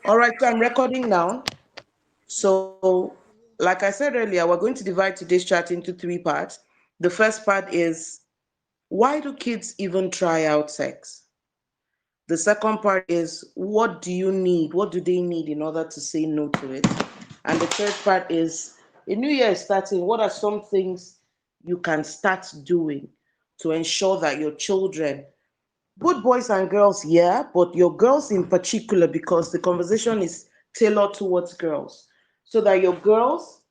All right, so I'm recording now. So, like I said earlier, we're going to divide today's chat into three parts. The first part is, why do kids even try out sex? The second part is, what do you need? What do they need in order to say no to it? And the third part is, a new year is starting. What are some things you can start doing to ensure that your children, both boys and girls, yeah, but your girls in particular, because the conversation is tailored towards girls, so that your girls,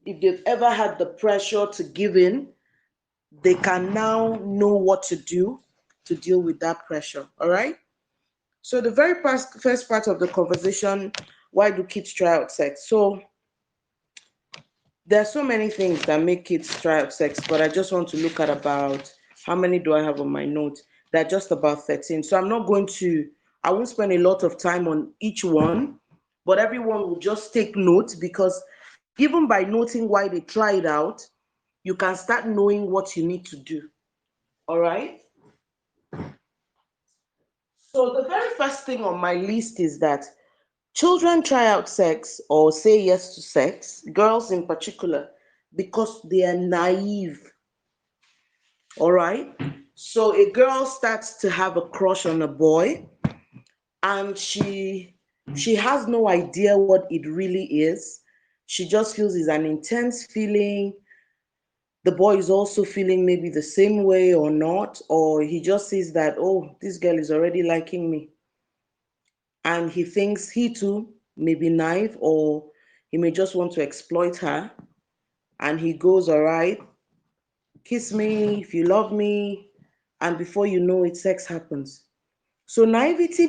if they've ever had the pressure to give in, they can now know what to do to deal with that pressure. All right. So the very first part of the conversation, why do kids try out sex? So there are so many things that make kids try out sex, but I just want to look at about, how many do I have on my notes? They're just about 13. So I won't spend a lot of time on each one, but everyone will just take notes, because even by noting why they try it out, you can start knowing what you need to do. All right. So the very first thing on my list is that children try out sex or say yes to sex, girls in particular, because they are naive. All right. So a girl starts to have a crush on a boy, and she has no idea what it really is. She just feels it's an intense feeling. The boy is also feeling maybe the same way or not, or he just sees that, oh, this girl is already liking me. And he thinks he too may be naive, or he may just want to exploit her. And he goes, all right, kiss me if you love me. And before you know it, sex happens. So naivety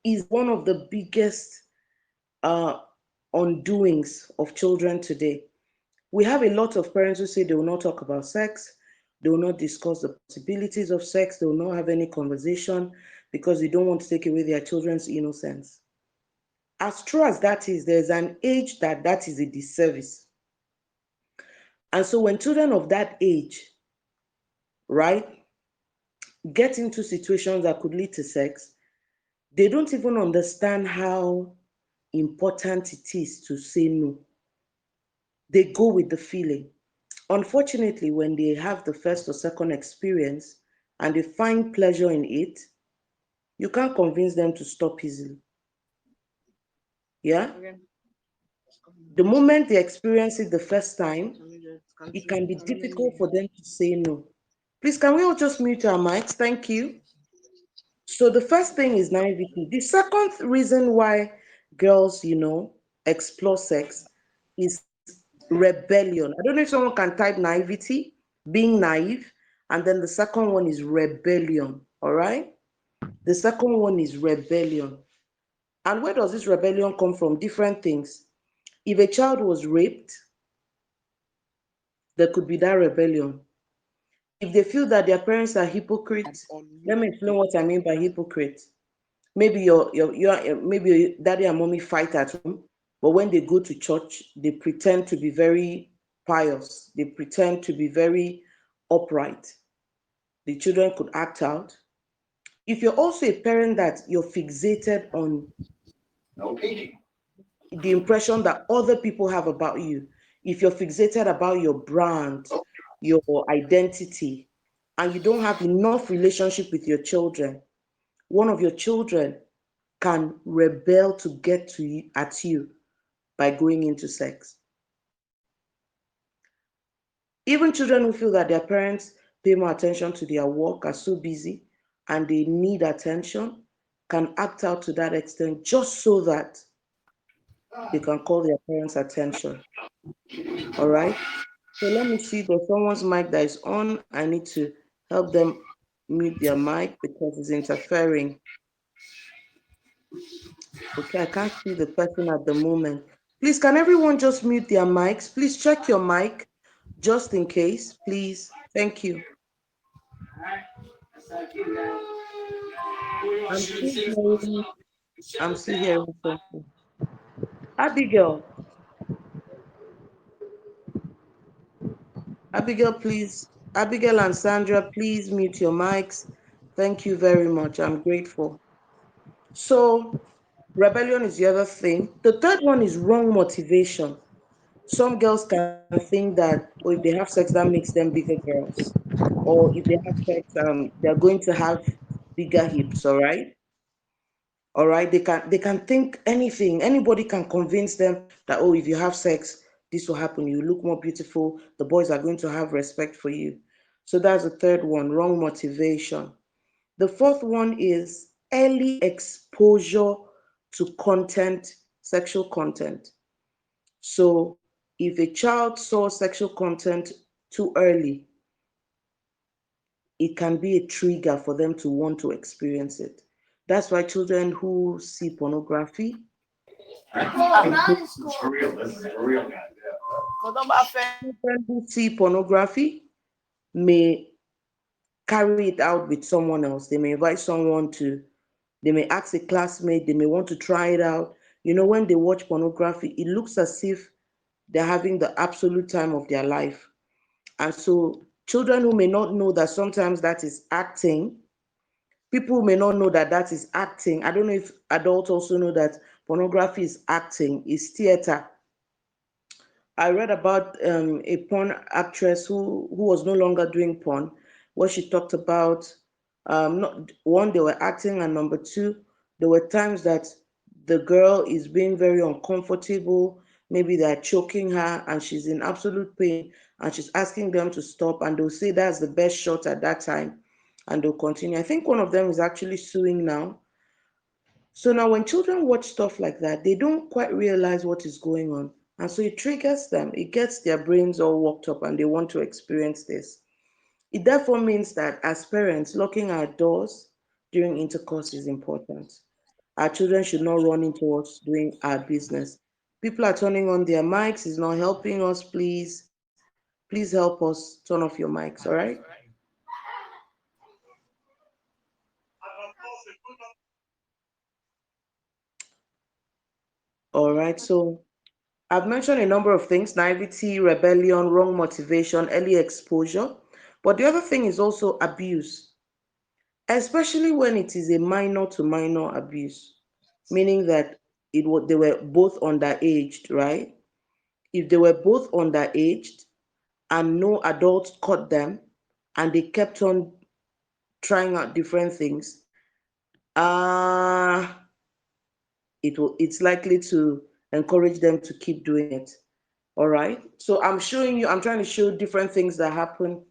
is one of the biggest uh, undoings of children today. We have a lot of parents who say they will not talk about sex, they will not discuss the possibilities of sex, they will not have any conversation because they don't want to take away their children's innocence. As true as that is, there's an age that that is a disservice. And so when children of that age, right, get into situations that could lead to sex, they don't even understand how important it is to say no. They go with the feeling. Unfortunately, when they have the first or second experience and they find pleasure in it, you can't convince them to stop easily. Yeah? The moment they experience it the first time, it can be difficult for them to say no. Please, can we all just mute our mics? Thank you. So the first thing is naivety. The second reason why girls, explore sex is rebellion. I don't know if someone can type naivety, being naive, and then the second one is rebellion. All right? The second one is rebellion. And where does this rebellion come from? Different things. If a child was raped, there could be that rebellion. If they feel that their parents are hypocrites, let me explain what I mean by hypocrite. Maybe maybe your daddy and mommy fight at home, but when they go to church, they pretend to be very pious. They pretend to be very upright. The children could act out. If you're also a parent that you're fixated on the impression that other people have about you, if you're fixated about your brand, your identity, and you don't have enough relationship with your children, one of your children can rebel to get to you, at you, by going into sex. Even children who feel that their parents pay more attention to their work, are so busy, and they need attention, can act out to that extent just so that they can call their parents' attention. All right. So let me see. There's someone's mic that is on. I need to help them mute their mic because it's interfering. Okay, I can't see the person at the moment. Please, can everyone just mute their mics? Please check your mic just in case, please. Thank you. I'm still hearing, I'm still hearing something. Abigail, Abigail, please. Abigail and Sandra, please mute your mics. Thank you very much. I'm grateful. So Rebellion is the other thing. The third one is wrong motivation. Some girls can think that, oh, if they have sex, that makes them bigger girls. Or if they have sex, they're going to have bigger hips, all right? All right, they can think anything. Anybody can convince them that, oh, if you have sex, this will happen. You look more beautiful. The boys are going to have respect for you. So that's the third one, wrong motivation. The fourth one is early exposure to content, sexual content. So if a child saw sexual content too early, it can be a trigger for them to want to experience it. That's why children who see pornography, children who see pornography may carry it out with someone else. They may invite someone to, they may ask a classmate, they may want to try it out. You know, when they watch pornography, it looks as if they're having the absolute time of their life. And so, children who may not know that sometimes that is acting, people may not know that that is acting. I don't know if adults also know that pornography is acting, is theater. I read about a porn actress who was no longer doing porn, where she talked about not one, they were acting, and number two, there were times that the girl is being very uncomfortable. Maybe they're choking her and she's in absolute pain, and she's asking them to stop, and they'll say that's the best shot at that time, and they'll continue. I think one of them is actually suing now. So now, when children watch stuff like that, they don't quite realize what is going on. And so it triggers them, it gets their brains all worked up, and they want to experience this. It therefore means that as parents, locking our doors during intercourse is important. Our children should not run into us doing our business. People are turning on their mics, is not helping us, please. Please help us turn off your mics, all right? All right, so I've mentioned a number of things: naivety, rebellion, wrong motivation, early exposure. But the other thing is also abuse, especially when it is a minor to minor abuse, meaning that they were both underaged, right? If they were both underaged and no adult caught them and they kept on trying out different things, uh, it's likely to encourage them to keep doing it. All right. So I'm trying to show different things that happen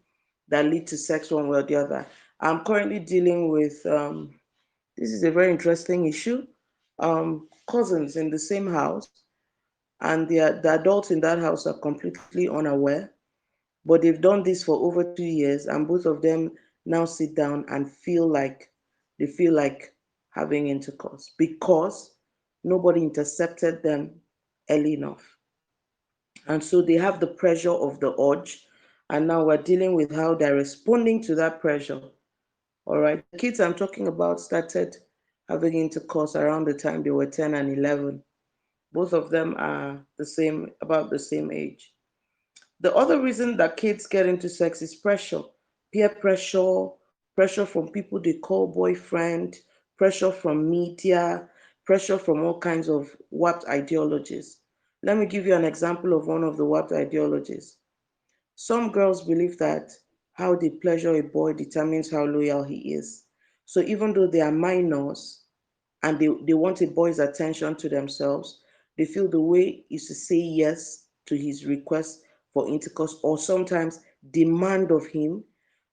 that lead to sex one way or the other. I'm currently dealing with, this is a very interesting issue. Cousins in the same house, and the adults in that house are completely unaware, but they've done this for over 2 years, and both of them now sit down and they feel like having intercourse because nobody intercepted them early enough. And so they have the pressure of the urge, and now we're dealing with how they're responding to that pressure. All right, the kids I'm talking about started having intercourse around the time they were 10 and 11. Both of them are about the same age. The other reason that kids get into sex is pressure: peer pressure, pressure from people they call boyfriend, pressure from media, pressure from all kinds of warped ideologies. Let me give you an example of one of the warped ideologies. Some girls believe that how they pleasure a boy determines how loyal he is. So even though they are minors and they want a boy's attention to themselves, they feel the way is to say yes to his request for intercourse, or sometimes demand of him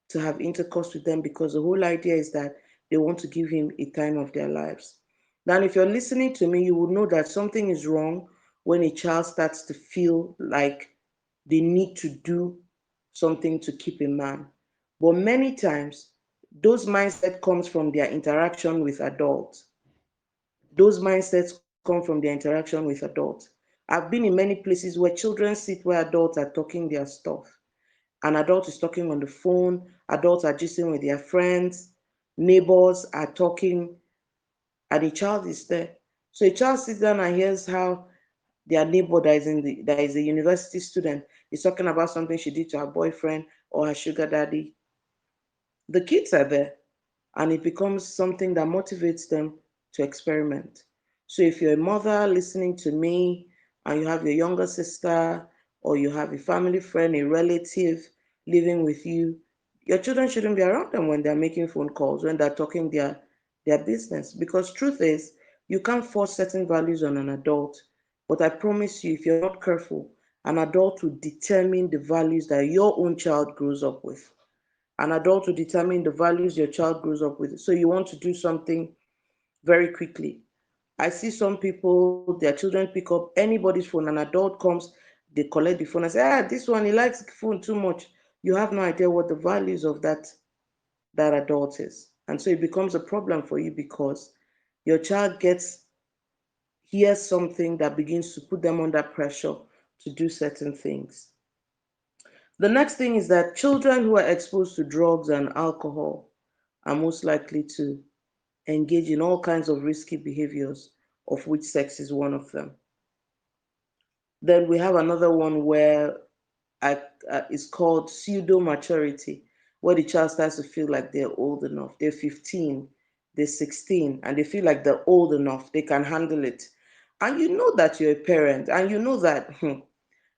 to have intercourse with them, because the whole idea is that they want to give him a time of their lives. Now, if you're listening to me, you would know that something is wrong when a child starts to feel like they need to do something to keep a man. But many times, those mindset comes from their interaction with adults. Those mindsets come from their interaction with adults. I've been in many places where children sit where adults are talking their stuff. An adult is talking on the phone, adults are gisting with their friends, neighbors are talking, and a child is there. So a child sits down and hears how their neighbor that is a university student is talking about something she did to her boyfriend or her sugar daddy. The kids are there, and it becomes something that motivates them to experiment. So if you're a mother listening to me and you have your younger sister or you have a family friend, a relative living with you, your children shouldn't be around them when they're making phone calls, when they're talking their business. Because truth is, you can't force certain values on an adult. But I promise you, if you're not careful, an adult will determine the values that your own child grows up with. An adult will determine the values your child grows up with. So you want to do something very quickly. I see some people, their children pick up anybody's phone, an adult comes, they collect the phone and say, this one, he likes the phone too much. You have no idea what the values of that adult is. And so it becomes a problem for you because your child hears something that begins to put them under pressure to do certain things. The next thing is that children who are exposed to drugs and alcohol are most likely to engage in all kinds of risky behaviors, of which sex is one of them. Then we have another one where it's called pseudo maturity, where the child starts to feel like they're old enough. They're 15, they're 16, and they feel like they're old enough, they can handle it. And you know that you're a parent, and you know that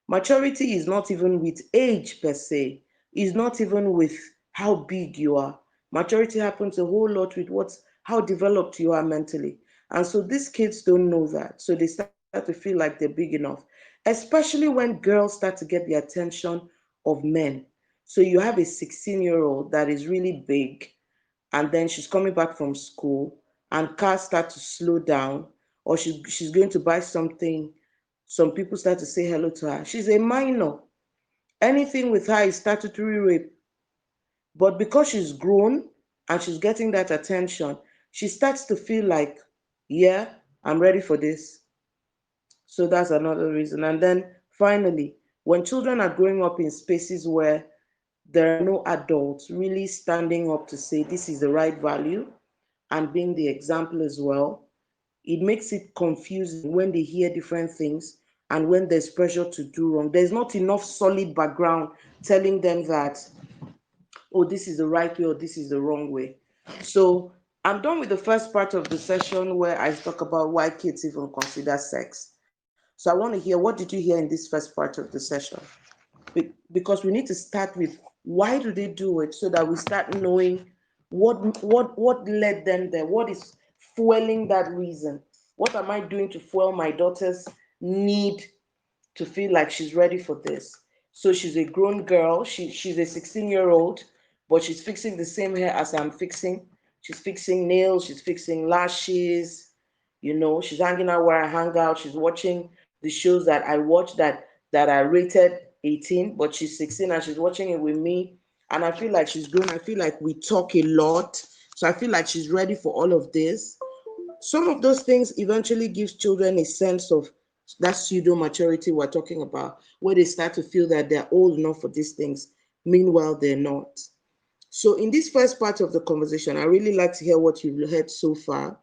maturity is not even with age per se, is not even with how big you are. Maturity happens a whole lot with how developed you are mentally. And so these kids don't know that. So they start to feel like they're big enough, especially when girls start to get the attention of men. So you have a 16-year-old that is really big, and then she's coming back from school, and cars start to slow down, or she's going to buy something. Some people start to say hello to her. She's a minor. Anything with her is statutory rape. But because she's grown and she's getting that attention, she starts to feel like, yeah, I'm ready for this. So that's another reason. And then finally, when children are growing up in spaces where there are no adults really standing up to say this is the right value and being the example as well, it makes it confusing when they hear different things and when there's pressure to do wrong. There's not enough solid background telling them that, oh, this is the right way or this is the wrong way. So I'm done with the first part of the session where I talk about why kids even consider sex. So I want to hear, what did you hear in this first part of the session? Because we need to start with, why do they do it, so that we start knowing what led them there, what is fueling that reason, what am I doing to fuel my daughter's need to feel like she's ready for this. So she's a grown girl, she's a 16-year-old, but she's fixing the same hair as I'm fixing. She's fixing nails, she's fixing lashes, she's hanging out where I hang out, she's watching the shows that I watch that are rated 18, but she's 16 and she's watching it with me. And I feel like she's grown. I feel like we talk a lot. So I feel like she's ready for all of this. Some of those things eventually gives children a sense of that pseudo maturity we're talking about, where they start to feel that they're old enough for these things. Meanwhile, they're not. So in this first part of the conversation, I really like to hear what you've heard so far.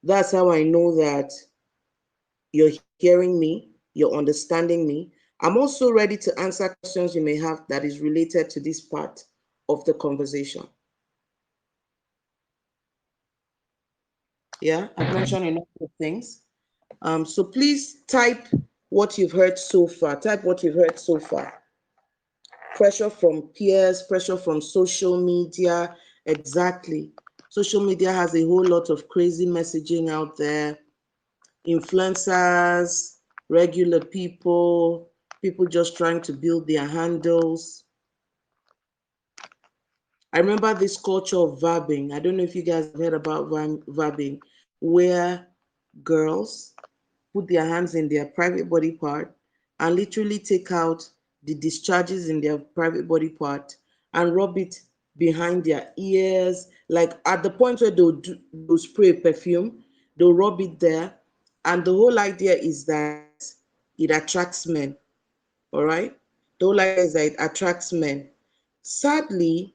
That's how I know that you're hearing me, you're understanding me. I'm also ready to answer questions you may have that is related to this part of the conversation. Yeah, I've mentioned a number of things. So please type what you've heard so far. Type what you've heard so far. Pressure from peers, pressure from social media. Exactly. Social media has a whole lot of crazy messaging out there. Influencers, regular people just trying to build their handles. I remember this culture of vabbing. I don't know if you guys have heard about vabbing, where girls put their hands in their private body part and literally take out the discharges in their private body part and rub it behind their ears. Like at the point where they'll spray perfume, they'll rub it there. And the whole idea is that it attracts men. All right? The whole idea is that it attracts men. Sadly,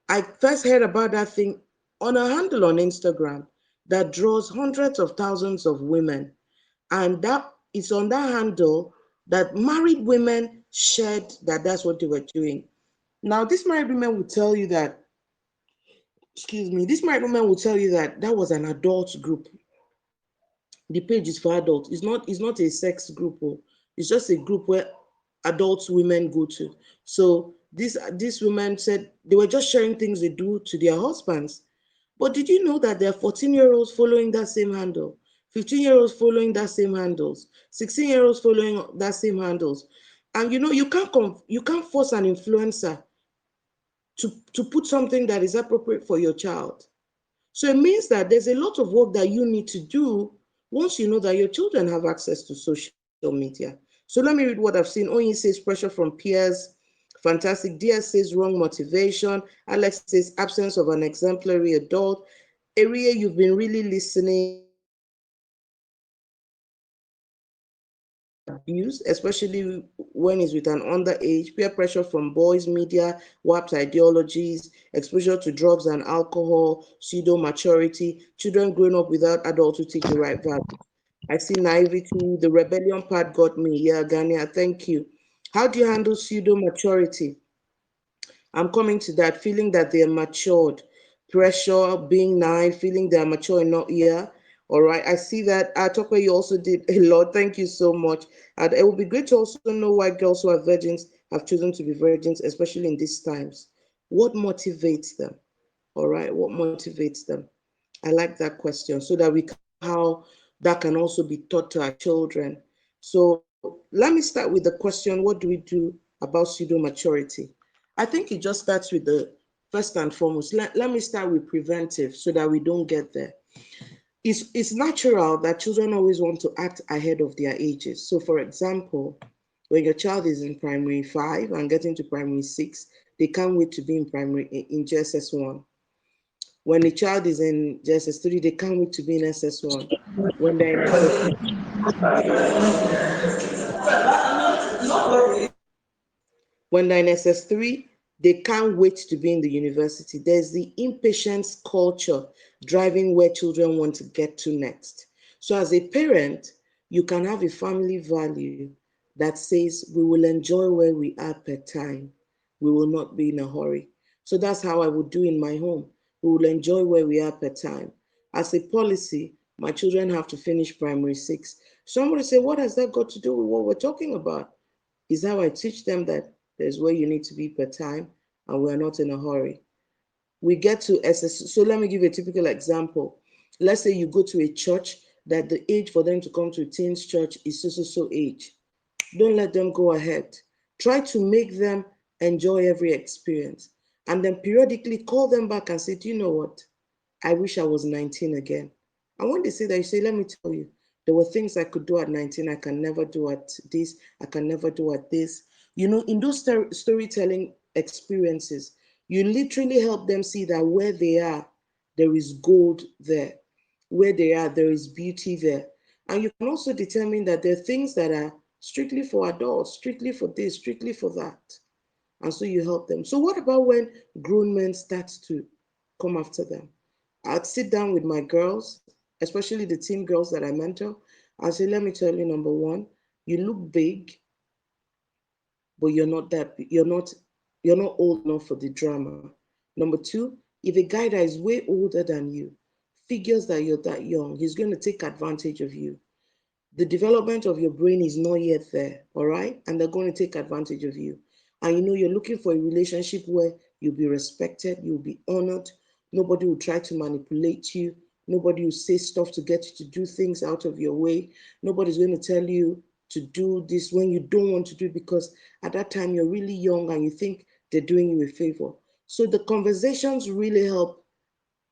I first heard about that thing on a handle on Instagram that draws hundreds of thousands of women. And that is on that handle that married women shared that that's what they were doing. Now, this married women will tell you that, excuse me, this married women will tell you that that was an adult group. The page is for adults. It's not a sex group. Oh. It's just a group where adult women go to. So these women said they were just sharing things they do to their husbands. But did you know that there are 14-year-olds following that same handle, 15-year-olds following that same handles, 16-year-olds following that same handles? And you can't force an influencer to put something that is appropriate for your child. So it means that there's a lot of work that you need to do once you know that your children have access to social media. So let me read what I've seen. Oyin says pressure from peers. Fantastic. DS says wrong motivation. Alex says absence of an exemplary adult. Area, you've been really listening. Abuse, especially when it's with an underage, peer pressure from boys, media, warped ideologies, exposure to drugs and alcohol, pseudo maturity, children growing up without adults who teach the right values. I see naivety, the rebellion part got me. Yeah, Gania, thank you. How do you handle pseudo maturity? I'm coming to that, feeling that they're matured, pressure, being naive, feeling they're mature and not here. All right, I see that. Tokwe, you also did a lot. Thank you so much. And it would be great to also know why girls who are virgins have chosen to be virgins, especially in these times. What motivates them? All right, what motivates them? I like that question so that we can how that can also be taught to our children. So let me start with the question, what do we do about pseudo maturity? I think it just starts with the first and foremost. Let me start with preventive so that we don't get there. It's natural that children always want to act ahead of their ages. So, for example, when your child is in primary 5 and getting to primary 6, they can't wait to be in JSS 1. When a child is in JSS 3, they can't wait to be in SS 1. When they're in SS 3, they can't wait to be in the university. There's the impatience culture driving where children want to get to next. So, as a parent, you can have a family value that says we will enjoy where we are per time. We will not be in a hurry. So, that's how I would do in my home. We will enjoy where we are per time. As a policy, my children have to finish primary 6. Somebody say, what has that got to do with what we're talking about? Is how I teach them that there's where you need to be per time and we're not in a hurry. We get to SS. So let me give you a typical example. Let's say you go to a church that the age for them to come to a teens church is so age. Don't let them go ahead. Try to make them enjoy every experience and then periodically call them back and say, do you know what? I wish I was 19 again. And when they say that, you say, let me tell you, there were things I could do at 19, I can never do at this, I can never do at this. In those storytelling experiences, you literally help them see that where they are, there is gold there. Where they are, there is beauty there. And you can also determine that there are things that are strictly for adults, strictly for this, strictly for that. And so you help them. So what about when grown men start to come after them? I'd sit down with my girls, especially the teen girls that I mentor. I'll say, let me tell you, number one, you look big, but you're not old enough for the drama. Number two, if a guy that is way older than you figures that you're that young, he's going to take advantage of you. The development of your brain is not yet there, all right? And they're going to take advantage of you. And you're looking for a relationship where you'll be respected, you'll be honored, nobody will try to manipulate you, nobody will say stuff to get you to do things out of your way, nobody's going to tell you to do this when you don't want to do it because at that time you're really young and you think they're doing you a favor. So the conversations really help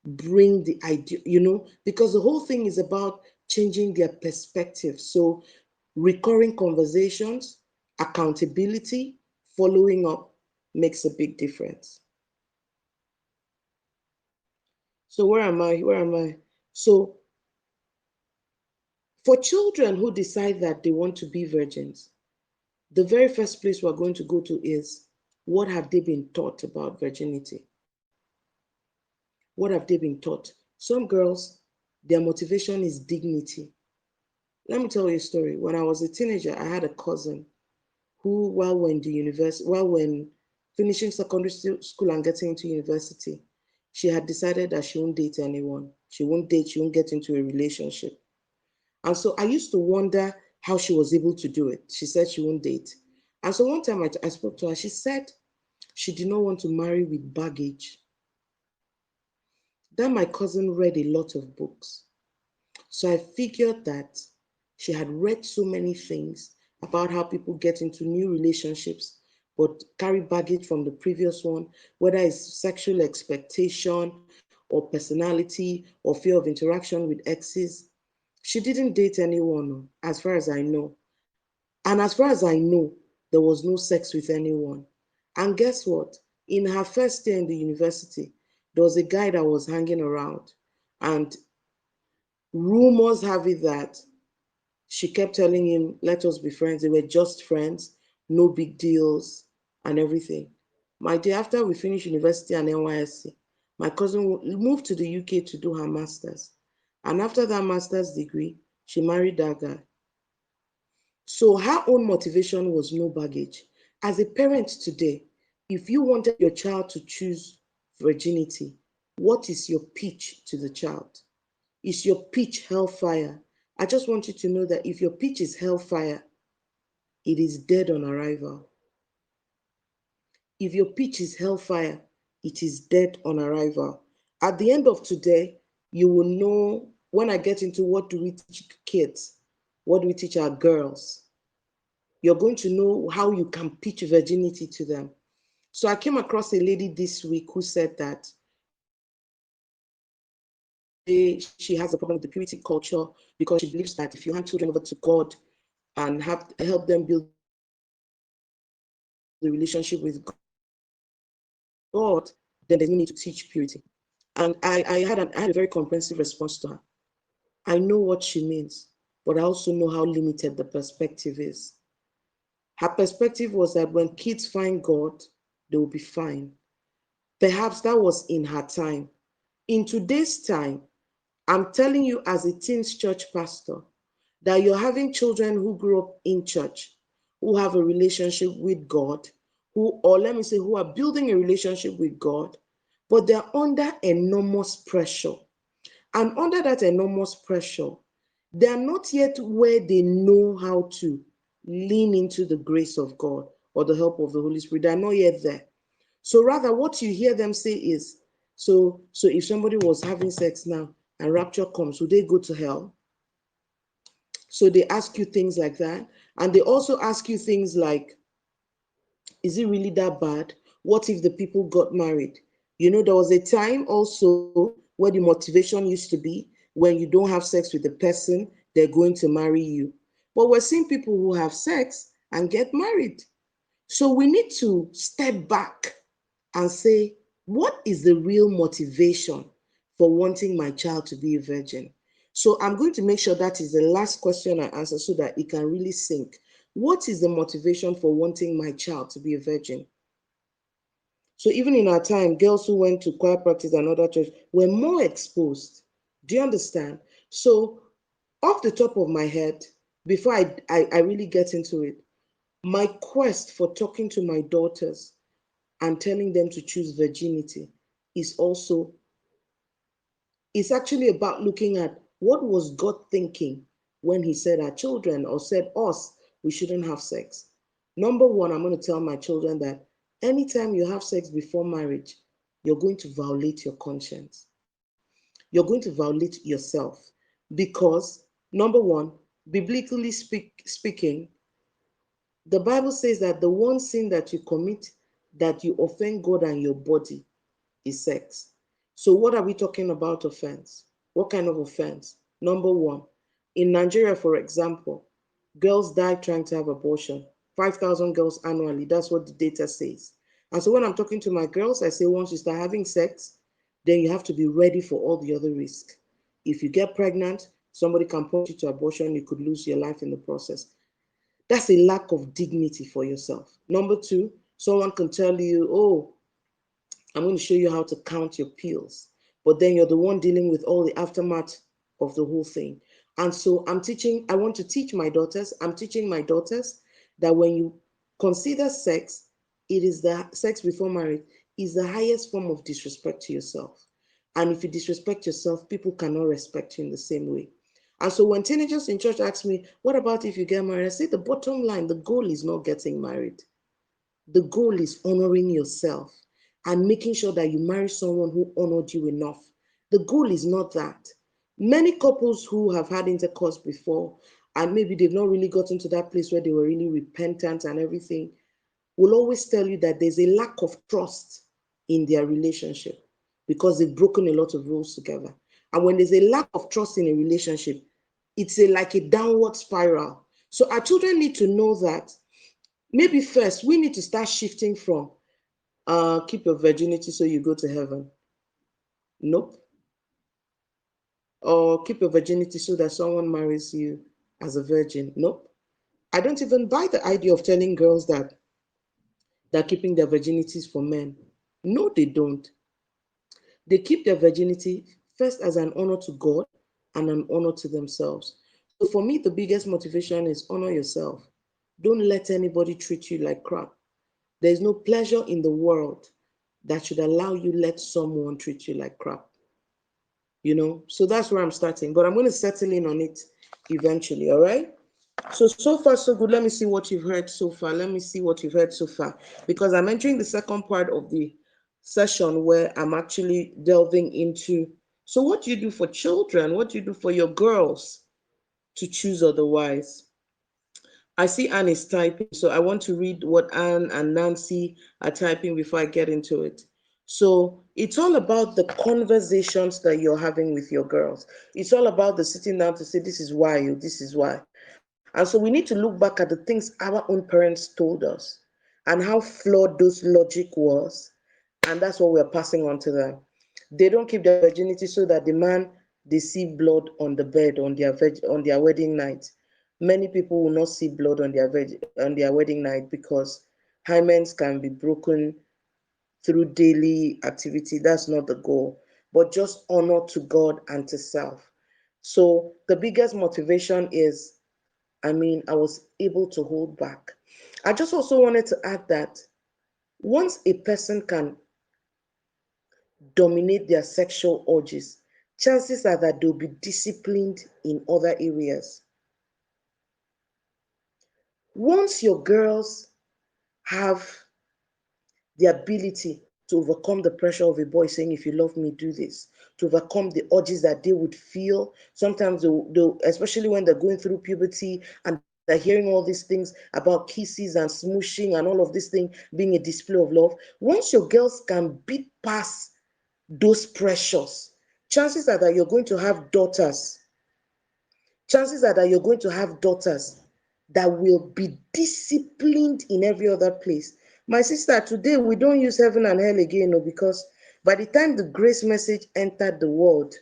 bring the idea, because the whole thing is about changing their perspective. So, recurring conversations, accountability, following up makes a big difference. So, where am I? Where am I? So, for children who decide that they want to be virgins, the very first place we're going to go to is what have they been taught about virginity? What have they been taught? Some girls, their motivation is dignity. Let me tell you a story. When I was a teenager, I had a cousin who, while when finishing secondary school and getting into university, she had decided that she won't date anyone. She won't date, she won't get into a relationship. And so I used to wonder how she was able to do it. She said she won't date. And so one time I spoke to her, she said she did not want to marry with baggage. Then my cousin read a lot of books. So I figured that she had read so many things about how people get into new relationships but carry baggage from the previous one, whether it's sexual expectation or personality or fear of interaction with exes. She didn't date anyone, as far as I know. And as far as I know, there was no sex with anyone. And guess what? In her first year in the university, there was a guy that was hanging around. And rumors have it that she kept telling him, let us be friends. They were just friends, no big deals, and everything. My dear, after we finished university and NYSC, my cousin moved to the UK to do her master's. And after that master's degree, she married that guy. So her own motivation was no baggage. As a parent today, if you wanted your child to choose virginity, what is your pitch to the child? Is your pitch hellfire? I just want you to know that if your pitch is hellfire, it is dead on arrival. If your pitch is hellfire, it is dead on arrival. At the end of today, you will know when I get into what do we teach kids, what do we teach our girls, you're going to know how you can pitch virginity to them. So I came across a lady this week who said that she has a problem with the purity culture because she believes that if you hand children over to God and help them build the relationship with God, then there's no need to teach purity. And I had a very comprehensive response to her. I know what she means, but I also know how limited the perspective is. Her perspective was that when kids find God, they will be fine. Perhaps that was in her time. In today's time, I'm telling you as a teens church pastor that you're having children who grew up in church, who have a relationship with God, or let me say, who are building a relationship with God, but they're under enormous pressure. And under that enormous pressure, they are not yet where they know how to lean into the grace of God or the help of the Holy Spirit. They're not yet there. So rather, what you hear them say is, so if somebody was having sex now and rapture comes, would they go to hell? So they ask you things like that. And they also ask you things like, is it really that bad? What if the people got married? There was a time also where the motivation used to be when you don't have sex with the person, they're going to marry you. But we're seeing people who have sex and get married. So we need to step back and say, what is the real motivation for wanting my child to be a virgin? So I'm going to make sure that is the last question I answer so that it can really sink. What is the motivation for wanting my child to be a virgin? So even in our time, girls who went to choir practice and other church were more exposed. Do you understand? So off the top of my head, before I really get into it, my quest for talking to my daughters and telling them to choose virginity is also, it's actually about looking at what was God thinking when he said our children or said us, we shouldn't have sex. Number one, I'm going to tell my children that anytime you have sex before marriage, you're going to violate your conscience. You're going to violate yourself because, number one, speaking, the Bible says that the one sin that you commit, that you offend God and your body, is sex. So what are we talking about offense? What kind of offense? Number one, in Nigeria, for example, girls die trying to have abortion. 5,000 girls annually. That's what the data says. And so when I'm talking to my girls, I say once you start having sex, then you have to be ready for all the other risks. If you get pregnant, somebody can point you to abortion, you could lose your life in the process. That's a lack of dignity for yourself. Number two, someone can tell you, oh, I'm going to show you how to count your pills. But then you're the one dealing with all the aftermath of the whole thing. And so I want to teach my daughters, I'm teaching my daughters that when you consider sex, it is the sex before marriage is the highest form of disrespect to yourself. And if you disrespect yourself, people cannot respect you in the same way. And so when teenagers in church ask me, what about if you get married? I say the bottom line, the goal is not getting married. The goal is honoring yourself and making sure that you marry someone who honored you enough. The goal is not that. Many couples who have had intercourse before and maybe they've not really gotten to that place where they were really repentant and everything will always tell you that there's a lack of trust in their relationship because they've broken a lot of rules together. And when there's a lack of trust in a relationship, it's like a downward spiral. So our children need to know that maybe first we need to start shifting from keep your virginity so you go to heaven. Nope. Or keep your virginity so that someone marries you as a virgin. Nope. I don't even buy the idea of telling girls that they're keeping their virginities for men. No, they don't. They keep their virginity first as an honor to God and an honor to themselves. So for me, the biggest motivation is honor yourself. Don't let anybody treat you like crap. There is no pleasure in the world that should allow you let someone treat you like crap. So that's where I'm starting, but I'm going to settle in on it eventually. All right. So far so good. Let me see what you've heard so far. Let me see what you've heard so far, because I'm entering the second part of the session where I'm actually delving into, so what do you do for children? What do you do for your girls to choose otherwise? I see Anne is typing, so I want to read what Anne and Nancy are typing before I get into it. So it's all about the conversations that you're having with your girls. It's all about the sitting down to say, this is why, you, this is why. And so we need to look back at the things our own parents told us and how flawed those logic was. And that's what we're passing on to them. They don't keep their virginity so that the man they see blood on the bed on their wedding night. Many people will not see blood on on their wedding night because hymens can be broken through daily activity. That's not the goal, but just honor to God and to self. So the biggest motivation is, I was able to hold back. I just also wanted to add that once a person can dominate their sexual urges, chances are that they'll be disciplined in other areas. Once your girls have the ability to overcome the pressure of a boy saying, if you love me, do this, to overcome the urges that they would feel. Sometimes, especially when they're going through puberty and they're hearing all these things about kisses and smooshing and all of this thing being a display of love. Once your girls can beat past those pressures, chances are that you're going to have daughters. Chances are that you're going to have daughters that will be disciplined in every other place. My sister, today we don't use heaven and hell again, no, because by the time the grace message entered the world,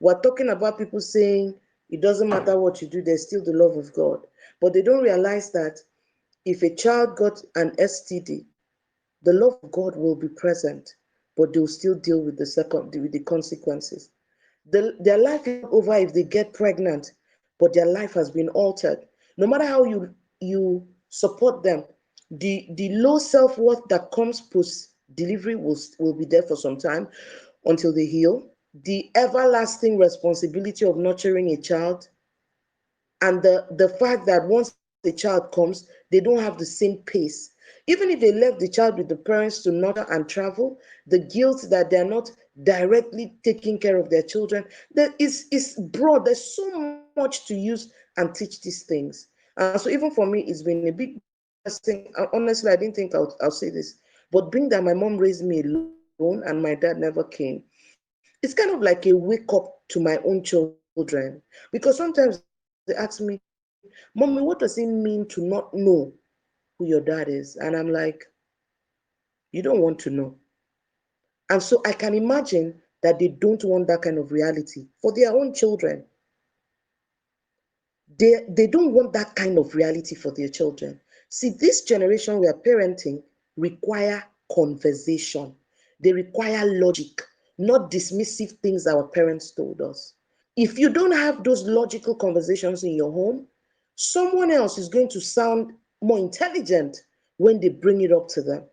we're talking about people saying it doesn't matter what you do, there's still the love of God. But they don't realize that if a child got an STD, the love of God will be present, but they'll still deal with the consequences. Their life is not over if they get pregnant, but their life has been altered. No matter how you support them, the low self-worth that comes post delivery will be there for some time until they heal. The everlasting responsibility of nurturing a child, and the fact that once a child comes, they don't have the same pace. Even if they left the child with the parents to nurture and travel, the guilt that they're not directly taking care of their children, that is broad. There's so much to use and teach these things. And so even for me, it's been a big blessing. Honestly, I didn't think I'll say this, but being that my mom raised me alone and my dad never came, it's kind of like a wake up to my own children. Because sometimes they ask me, Mommy, what does it mean to not know who your dad is? And I'm like, you don't want to know. And so I can imagine that they don't want that kind of reality for their own children. They don't want that kind of reality for their children. See, this generation we are parenting require conversation. They require logic, not dismissive things our parents told us. If you don't have those logical conversations in your home, someone else is going to sound more intelligent when they bring it up to them.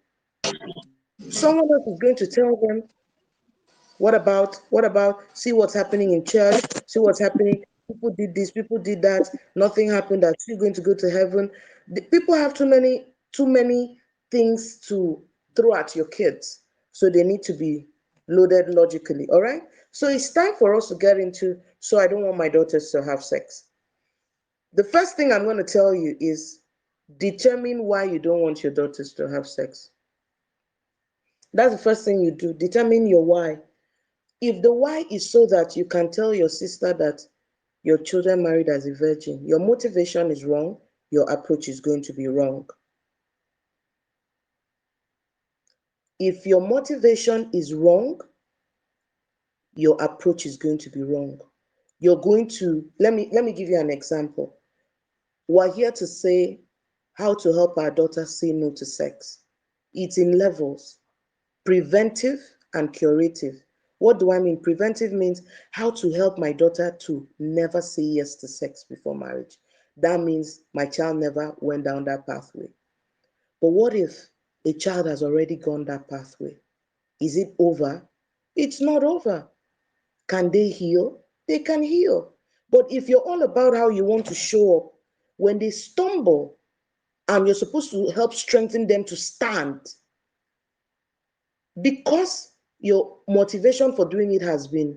Someone else is going to tell them, what about, see what's happening in church, see what's happening. People did this, people did that, nothing happened, are you going to go to heaven? People have too many things to throw at your kids. So they need to be loaded logically. All right. So it's time for us to get into, so I don't want my daughters to have sex. The first thing I'm going to tell you is determine why you don't want your daughters to have sex. That's the first thing you do. Determine your why. If the why is so that you can tell your sister that your children married as a virgin, your motivation is wrong, your approach is going to be wrong. If your motivation is wrong, your approach is going to be wrong. You're going to, let me give you an example. We're here to say how to help our daughter say no to sex. It's in levels: preventive and curative. What do I mean? Preventive means how to help my daughter to never say yes to sex before marriage. That means my child never went down that pathway. But what if a child has already gone that pathway? Is it over? It's not over. Can they heal? They can heal. But if you're all about how you want to show up, when they stumble and you're supposed to help strengthen them to stand, because your motivation for doing it has been,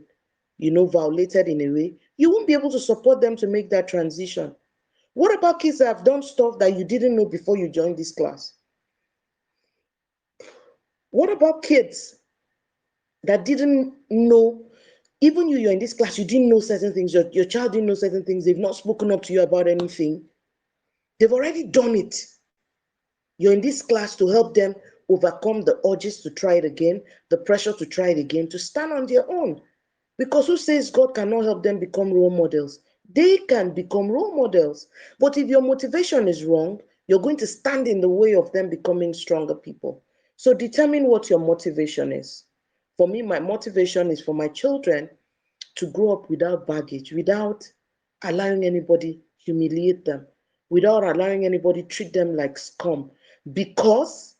violated in a way, you won't be able to support them to make that transition. What about kids that have done stuff that you didn't know before you joined this class? What about kids that didn't know, even you're in this class, you didn't know certain things, your child didn't know certain things, they've not spoken up to you about anything, they've already done it. You're in this class to help them overcome the urges to try it again, the pressure to try it again, to stand on their own. Because who says God cannot help them become role models? They can become role models. But if your motivation is wrong, you're going to stand in the way of them becoming stronger people. So determine what your motivation is. For me, my motivation is for my children to grow up without baggage, without allowing anybody humiliate them, without allowing anybody treat them like scum. Because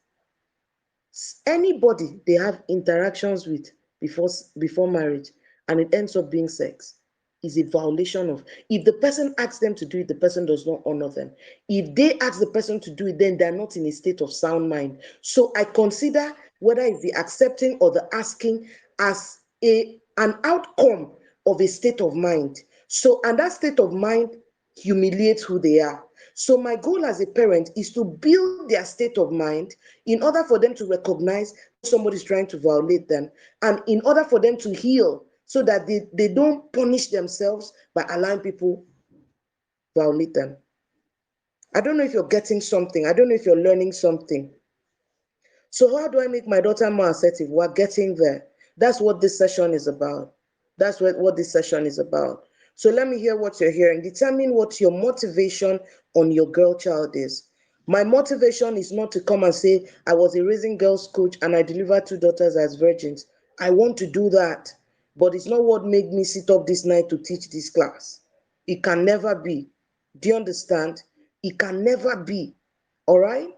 anybody they have interactions with before before marriage and it ends up being sex is a violation of, if the person asks them to do it, the person does not honor them. If they ask the person to do it, then they're not in a state of sound mind. So I consider whether it's the accepting or the asking as an outcome of a state of mind. So, and that state of mind humiliates who they are. So my goal as a parent is to build their state of mind in order for them to recognize somebody's trying to violate them, and in order for them to heal so that they don't punish themselves by allowing people violate them. I don't know if you're getting something. I don't know if you're learning something. So how do I make my daughter more assertive? We're getting there. That's what this session is about. That's what this session is about. So let me hear what you're hearing. Determine what your motivation on your girl child is. My motivation is not to come and say, I was a raising girls coach and I delivered two daughters as virgins. I want to do that, but it's not what made me sit up this night to teach this class. It can never be. Do you understand? It can never be. All right?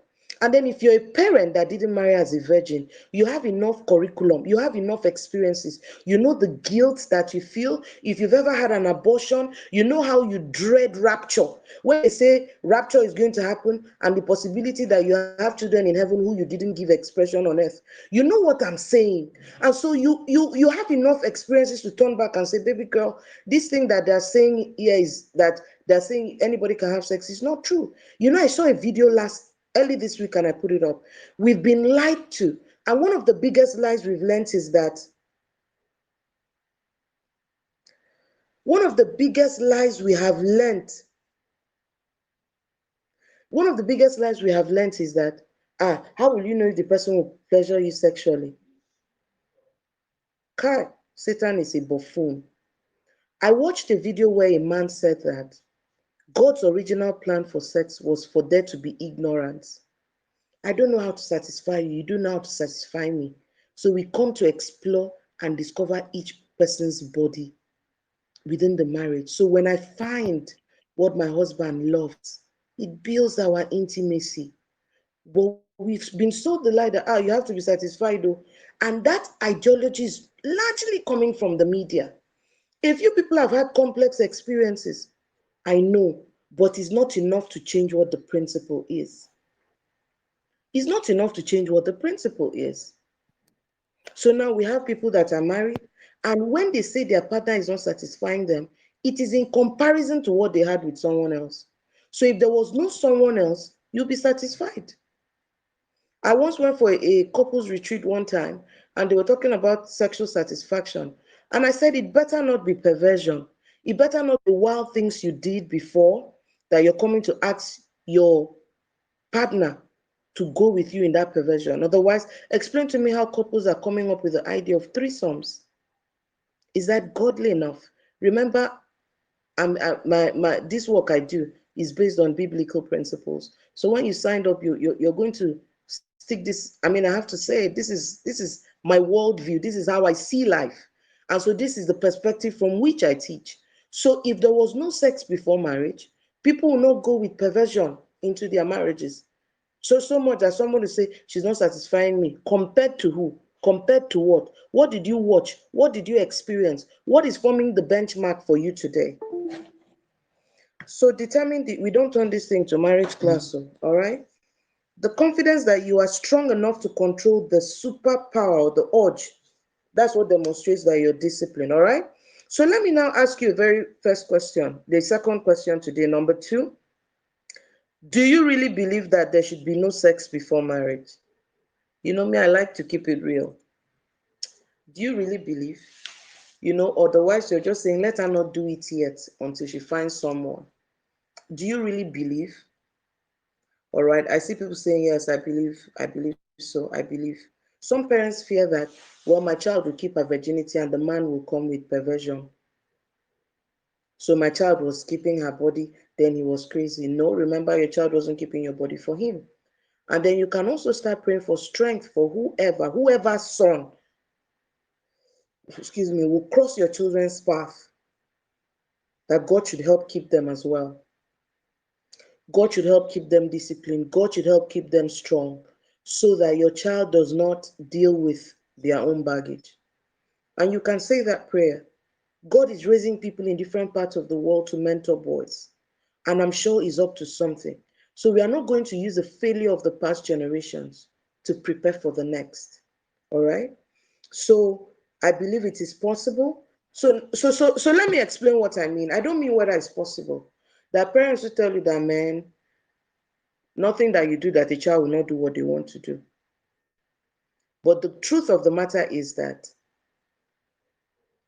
And then if you're a parent that didn't marry as a virgin, you have enough curriculum, you have enough experiences. You know the guilt that you feel. If you've ever had an abortion, you know how you dread rapture. When they say rapture is going to happen and the possibility that you have children in heaven who you didn't give expression on earth. You know what I'm saying. And so you have enough experiences to turn back and say, baby girl, this thing that they're saying here is that they're saying anybody can have sex is not true. I saw a video early this week and I put it up. We've been lied to. And one of the biggest lies we've learned is that one of the biggest lies we have learned, one of the biggest lies we have learned is that, how will you know if the person will pleasure you sexually? Kai, Satan is a buffoon. I watched a video where a man said that God's original plan for sex was for there to be ignorance. I don't know how to satisfy you. You don't know how to satisfy me. So we come to explore and discover each person's body within the marriage. So when I find what my husband loves, it builds our intimacy. But we've been sold the lie that you have to be satisfied though. And that ideology is largely coming from the media. A few people have had complex experiences, I know, but it's not enough to change what the principle is. It's not enough to change what the principle is. So now we have people that are married, and when they say their partner is not satisfying them, it is in comparison to what they had with someone else. So if there was no someone else, you'll be satisfied. I once went for a couples retreat one time, and they were talking about sexual satisfaction. And I said, it better not be perversion. It better not be wild things you did before that you're coming to ask your partner to go with you in that perversion. Otherwise, explain to me how couples are coming up with the idea of threesomes. Is that godly enough? Remember, this work I do is based on biblical principles. So when you signed up, you're going to stick this. I mean, I have to say, this is my worldview. This is how I see life, and so this is the perspective from which I teach. So if there was no sex before marriage, people will not go with perversion into their marriages. So much that someone will say she's not satisfying me. Compared to who? Compared to what? What did you watch? What did you experience? What is forming the benchmark for you today? So determine we don't turn this thing to marriage class, all right? The confidence that you are strong enough to control the superpower or the urge. That's what demonstrates that you're disciplined, all right? So let me now ask you a very first question, the second question today, number 2. Do you really believe that there should be no sex before marriage? You know me, I like to keep it real. Do you really believe? Otherwise you're just saying, let her not do it yet until she finds someone. Do you really believe? All right. I see people saying, yes, I believe so, I believe. Some parents fear that, well, my child will keep her virginity and the man will come with perversion. So my child was keeping her body, then he was crazy. No, remember, your child wasn't keeping your body for him. And then you can also start praying for strength for whoever's son, will cross your children's path, that God should help keep them as well. God should help keep them disciplined. God should help keep them strong so that your child does not deal with their own baggage. And you can say that prayer. God is raising people in different parts of the world to mentor boys. And I'm sure He's up to something. So we are not going to use the failure of the past generations to prepare for the next. All right? So I believe it is possible. So let me explain what I mean. I don't mean whether it's possible. There are parents who tell you that, man, nothing that you do that a child will not do what they want to do. But the truth of the matter is that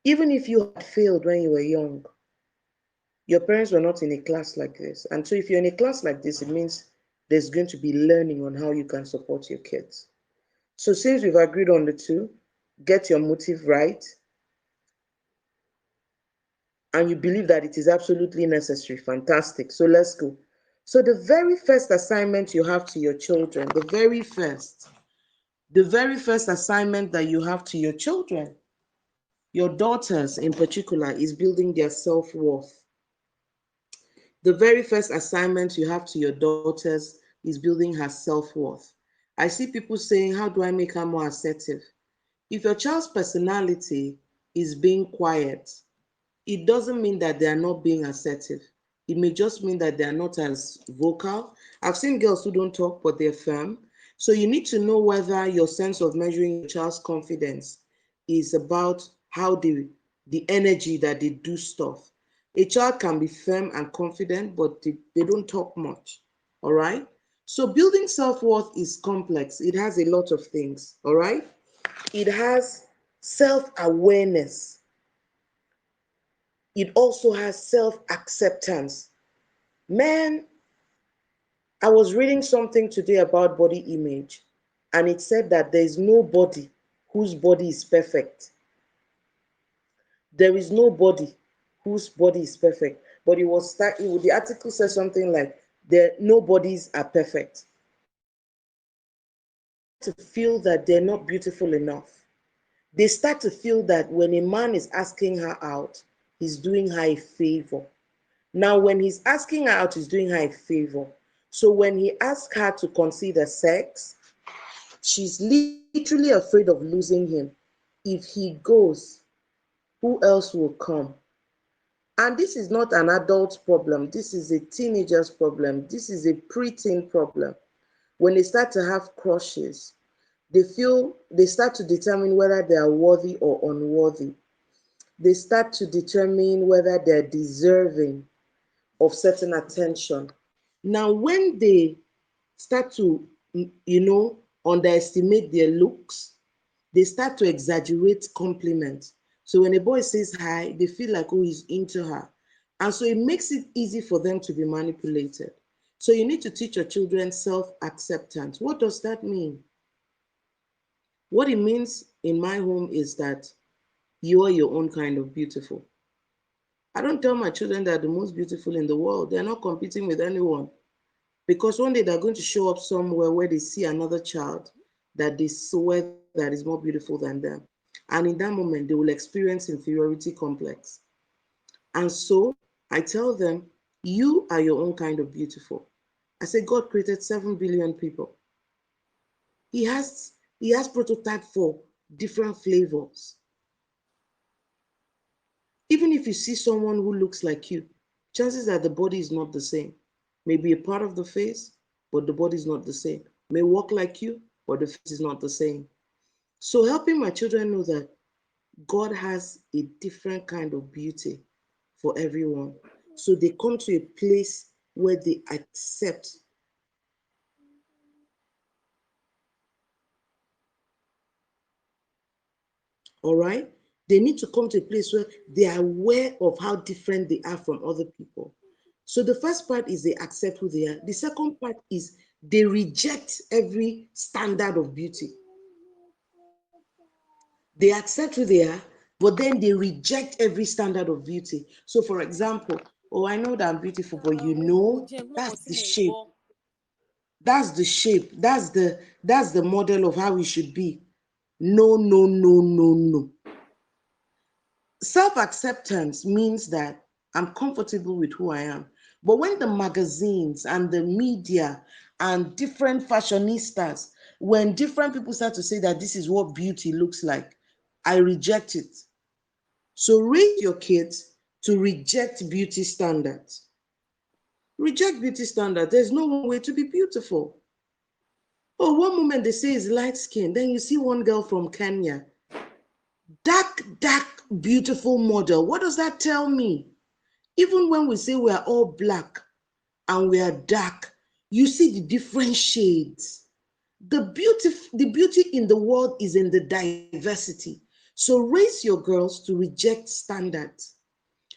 even if you had failed when you were young, your parents were not in a class like this. And so if you're in a class like this, it means there's going to be learning on how you can support your kids. So since we've agreed on the two, get your motive right, and you believe that it is absolutely necessary, fantastic. So let's go. So the very first assignment you have to your children, the very first assignment that you have to your children, your daughters in particular, is building their self-worth. The very first assignment you have to your daughters is building her self-worth. I see people saying, how do I make her more assertive? If your child's personality is being quiet, it doesn't mean that they are not being assertive. It may just mean that they are not as vocal. I've seen girls who don't talk, but they're firm. So you need to know whether your sense of measuring your child's confidence is about how the energy that they do stuff. A child can be firm and confident, but they don't talk much. All right? So building self-worth is complex. It has a lot of things. All right? It has self-awareness. It also has self-acceptance. Man, I was reading something today about body image, and it said that there is nobody whose body is perfect. There is nobody whose body is perfect. But the article says something like, nobodies are perfect. To feel that they're not beautiful enough. They start to feel that when a man is asking her out, he's doing her a favor. Now, when he's asking her out, he's doing her a favor. So when he asks her to consider sex, she's literally afraid of losing him. If he goes, who else will come? And this is not an adult problem. This is a teenager's problem. This is a preteen problem. When they start to have crushes, they start to determine whether they are worthy or unworthy. They start to determine whether they're deserving of certain attention. Now, when they start to, underestimate their looks, they start to exaggerate compliments. So when a boy says hi, they feel like, oh, he's into her. And so it makes it easy for them to be manipulated. So you need to teach your children self-acceptance. What does that mean? What it means in my home is that you are your own kind of beautiful. I don't tell my children they're the most beautiful in the world. They're not competing with anyone. Because one day they're going to show up somewhere where they see another child that they swear that is more beautiful than them. And in that moment, they will experience inferiority complex. And so I tell them, you are your own kind of beautiful. I say, God created 7 billion people. He has prototype for different flavors. Even if you see someone who looks like you, chances are the body is not the same. Maybe a part of the face, but the body is not the same. May walk like you, but the face is not the same. So helping my children know that God has a different kind of beauty for everyone. So they come to a place where they accept. All right? They need to come to a place where they are aware of how different they are from other people. So the first part is they accept who they are. The second part is they reject every standard of beauty. They accept who they are, but then they reject every standard of beauty. So, for example, oh, I know that I'm beautiful, but that's the shape. That's the shape. That's the model of how we should be. No, no, no, no, no. Self-acceptance means that I'm comfortable with who I am. But when the magazines and the media and different fashionistas, when different people start to say that this is what beauty looks like, I reject it. So raise your kids to reject beauty standards. Reject beauty standards. There's no one way to be beautiful. Oh, one moment they say it's light skin, then you see one girl from Kenya, dark, beautiful model. What does that tell me? Even when we say we are all black and we are dark, you see the different shades. The beauty in the world is in the diversity. So raise your girls to reject standards.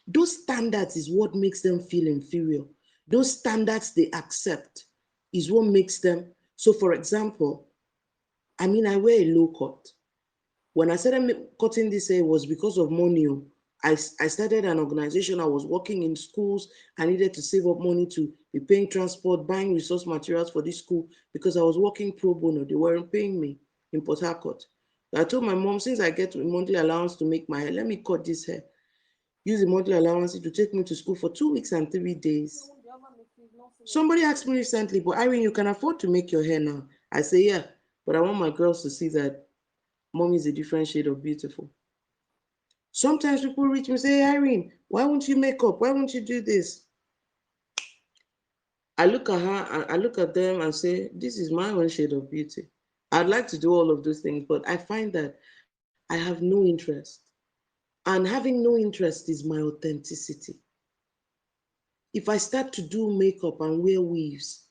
Those standards is what makes them feel inferior. Those standards they accept is what makes them. So, for example, I wear a low cut. When I started cutting this hair, it was because of money. I started an organization. I was working in schools. I needed to save up money to be paying transport, buying resource materials for this school because I was working pro bono. They weren't paying me in Port Harcourt. I told my mom, since I get a monthly allowance to make my hair, let me cut this hair. Use the monthly allowance to take me to school for 2 weeks and 3 days. Somebody asked me recently, but Irene, you can afford to make your hair now. I say, yeah, but I want my girls to see that mom is a different shade of beautiful. Sometimes people reach me and say, hey, Irene, why won't you make up? Why won't you do this? I look at her and I look at them and say, this is my own shade of beauty. I'd like to do all of those things, but I find that I have no interest. And having no interest is my authenticity. If I start to do makeup and wear weaves,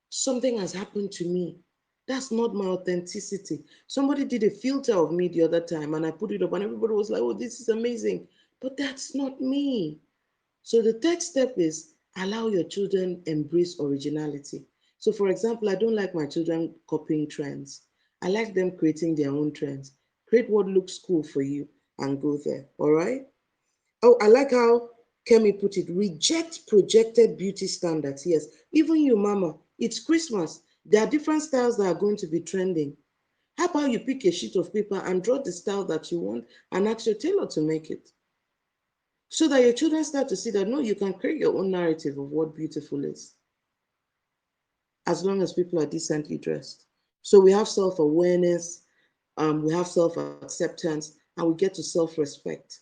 something has happened to me. That's not my authenticity. Somebody did a filter of me the other time and I put it up and everybody was like, oh, this is amazing. But that's not me. So the third step is allow your children embrace originality. So for example, I don't like my children copying trends. I like them creating their own trends. Create what looks cool for you and go there. All right? Oh, I like how Kemi put it. Reject projected beauty standards. Yes, even you, mama, it's Christmas. There are different styles that are going to be trending. How about you pick a sheet of paper and draw the style that you want and ask your tailor to make it? So that your children start to see that no, you can create your own narrative of what beautiful is, as long as people are decently dressed. So we have self-awareness, we have self-acceptance, and we get to self-respect.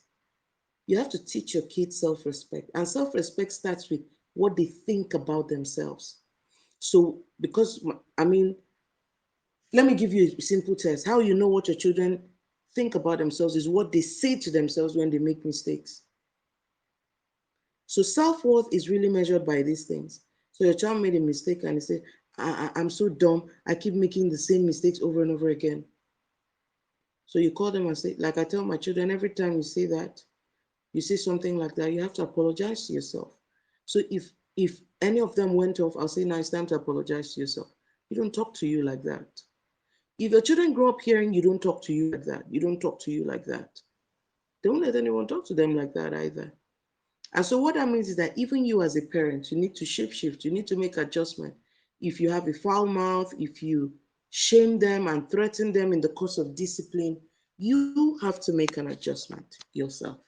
You have to teach your kids self-respect. And self-respect starts with what they think about themselves. So, because, I mean, let me give you a simple test. How you know what your children think about themselves is what they say to themselves when they make mistakes. So self-worth is really measured by these things. So your child made a mistake and they say, I'm so dumb. I keep making the same mistakes over and over again. So you call them and say, like I tell my children, every time you say that, you say something like that, you have to apologize to yourself. So if any of them went off, I'll say, now it's time to apologize to yourself. You don't talk to you like that. If your children grow up hearing you don't talk to you like that, you don't talk to you like that, don't let anyone talk to them like that either. And so what that means is that even you as a parent, you need to shape shift, you need to make adjustment. If you have a foul mouth, if you shame them and threaten them in the course of discipline, you have to make an adjustment yourself.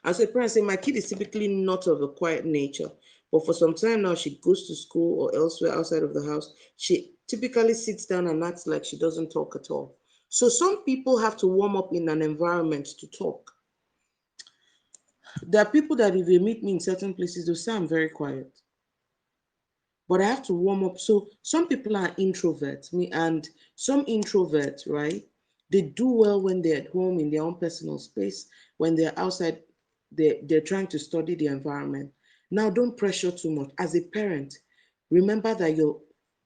As a parent, say my kid is typically not of a quiet nature, but for some time now she goes to school or elsewhere outside of the house. She typically sits down and acts like she doesn't talk at all. So some people have to warm up in an environment to talk. There are people that if they meet me in certain places, they'll say I'm very quiet, but I have to warm up. So some people are introverts, me and some introverts, right? They do well when they're at home in their own personal space. When they're outside, they're trying to study the environment. Now, don't pressure too much. As a parent, remember that you're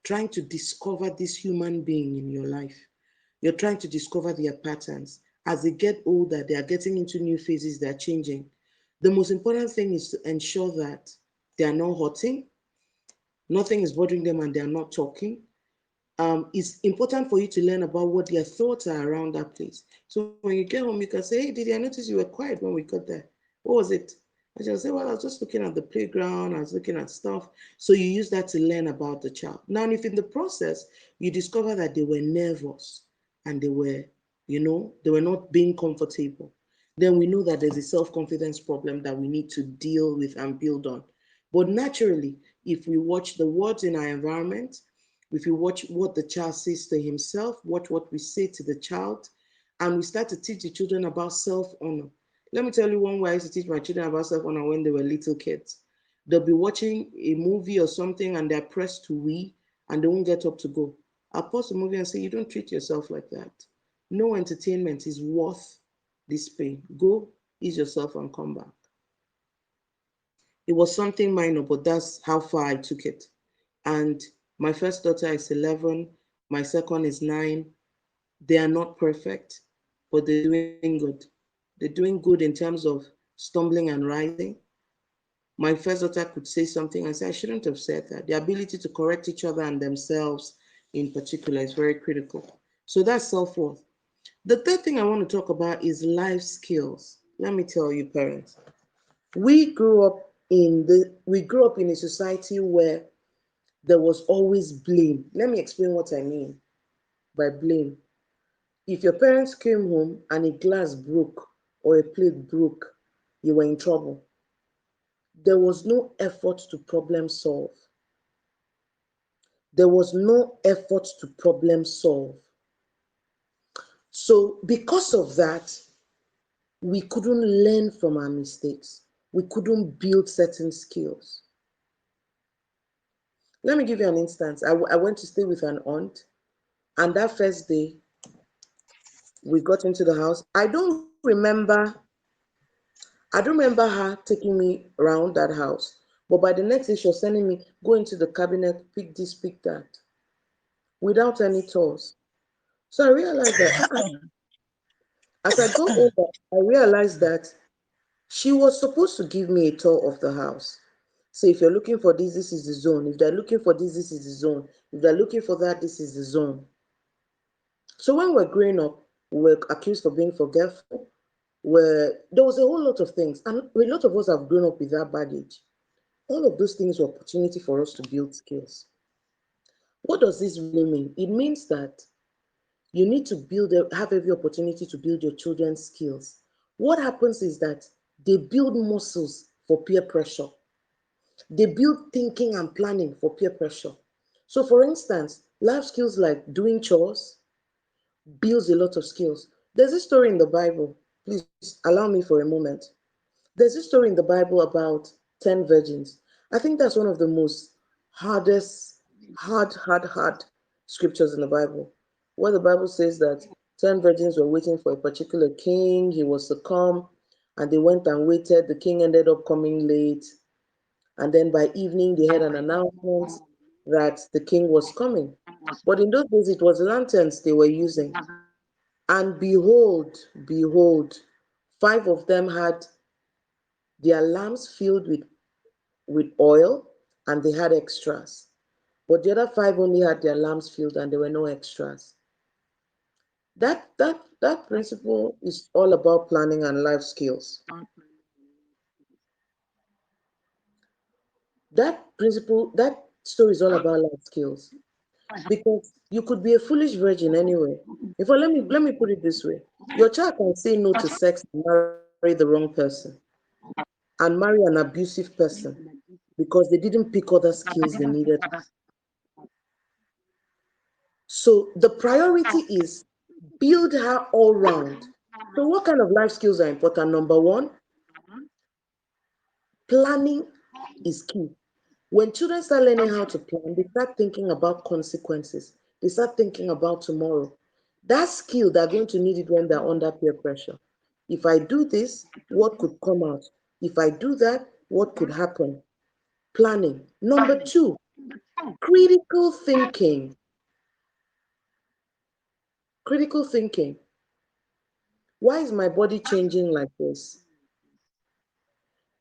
trying to discover this human being in your life. You're trying to discover their patterns. As they get older, they are getting into new phases, they're changing. The most important thing is to ensure that they are not hurting, nothing is bothering them, and they are not talking. It's important for you to learn about what their thoughts are around that place. So when you get home, you can say, hey, Didi, I noticed you were quiet when we got there. What was it? And she'll say, well, I was just looking at the playground, I was looking at stuff. So you use that to learn about the child. Now, if in the process you discover that they were nervous and they were not being comfortable, then we know that there's a self-confidence problem that we need to deal with and build on. But naturally, if we watch the words in our environment, if you watch what the child says to himself, watch what we say to the child, and we start to teach the children about self-honor. Let me tell you one way I used to teach my children about self-honor when they were little kids. They'll be watching a movie or something and they're pressed to we and they won't get up to go. I'll pause the movie and say, you don't treat yourself like that. No entertainment is worth this pain. Go, ease yourself and come back. It was something minor, but that's how far I took it. And my first daughter is 11, my second is 9. They are not perfect, but they're doing good. They're doing good in terms of stumbling and rising. My first daughter could say something and say, I shouldn't have said that. The ability to correct each other and themselves in particular is very critical. So that's self worth. The third thing I want to talk about is life skills. Let me tell you, parents, we grew up in a society where there was always blame. Let me explain what I mean by blame. If your parents came home and a glass broke or a plate broke, you were in trouble. There was no effort to problem solve. There was no effort to problem solve. So, because of that, we couldn't learn from our mistakes. We couldn't build certain skills. Let me give you an instance. I went to stay with an aunt, and that first day we got into the house. I don't remember her taking me around that house. But by the next day, she was sending me, go into the cabinet, pick this, pick that, without any tours. So I realized that as I got older, I realized that she was supposed to give me a tour of the house. Say, if you're looking for this, this is the zone. If they're looking for this is the zone. If they're looking for that, this is the zone. So when we're growing up, we were accused of being forgetful. Where there was a whole lot of things, and a lot of us have grown up with that baggage. All of those things were opportunity for us to build skills. What does this really mean? It means that you need to have every opportunity to build your children's skills. What happens is that they build muscles for peer pressure. They build thinking and planning for peer pressure. So for instance, life skills like doing chores builds a lot of skills. There's a story in the Bible. Please allow me for a moment. There's a story in the Bible about 10 virgins. I think that's one of the most hardest, hard scriptures in the Bible. Where the Bible says that 10 virgins were waiting for a particular king, he was to come, and they went and waited. The king ended up coming late. And then by evening, they had an announcement that the king was coming. But in those days, it was lanterns they were using. And behold, five of them had their lamps filled with oil and they had extras. But the other five only had their lamps filled and there were no extras. That principle is all about planning and life skills. That story is all about life skills. Because you could be a foolish virgin anyway. In fact, let me put it this way. Your child can say no to sex and marry the wrong person and marry an abusive person because they didn't pick other skills they needed. So the priority is build her all round. So what kind of life skills are important? Number one, planning is key. When children start learning how to plan, they start thinking about consequences. They start thinking about tomorrow. That skill, they're going to need it when they're under peer pressure. If I do this, what could come out? If I do that, what could happen? Planning. Number two, critical thinking. Critical thinking. Why is my body changing like this?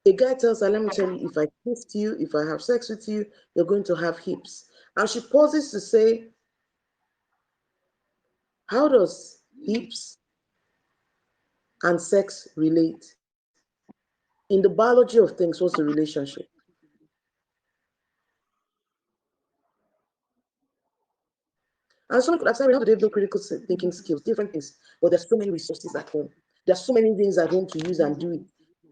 A guy tells her, let me tell you, if I kiss you, if I have sex with you, you're going to have hips. And she pauses to say, how does hips and sex relate? In the biology of things, what's the relationship? And someone could ask, how do they build critical thinking skills? Different things. But there's so many resources at home. There's so many things at home to use and do it.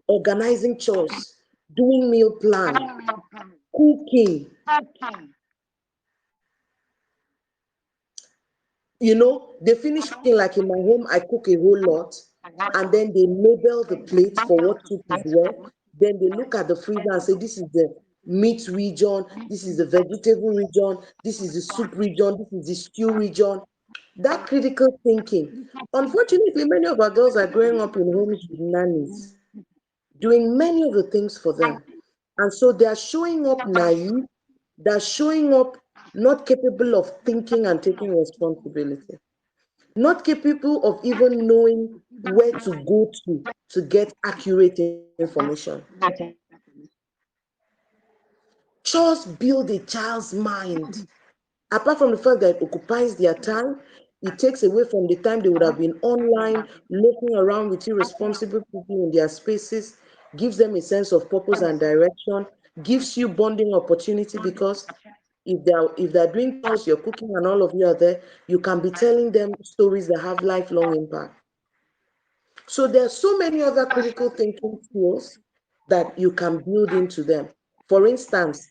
Organizing chores, doing meal plan, cooking. They finish cooking like in my home, I cook a whole lot, and then they label the plate for what soup is where. Then they look at the freezer and say, this is the meat region, this is the vegetable region, this is the soup region, this is the stew region. That critical thinking. Unfortunately, many of our girls are growing up in homes with nannies, doing many of the things for them. And so they are showing up naive, they're showing up not capable of thinking and taking responsibility, not capable of even knowing where to go to get accurate information. Chores build a child's mind. Apart from the fact that it occupies their time, it takes away from the time they would have been online, looking around with irresponsible people in their spaces, gives them a sense of purpose and direction, gives you bonding opportunity because if they're doing chores, you're cooking and all of you are there, you can be telling them stories that have lifelong impact. So there are so many other critical thinking skills that you can build into them. For instance,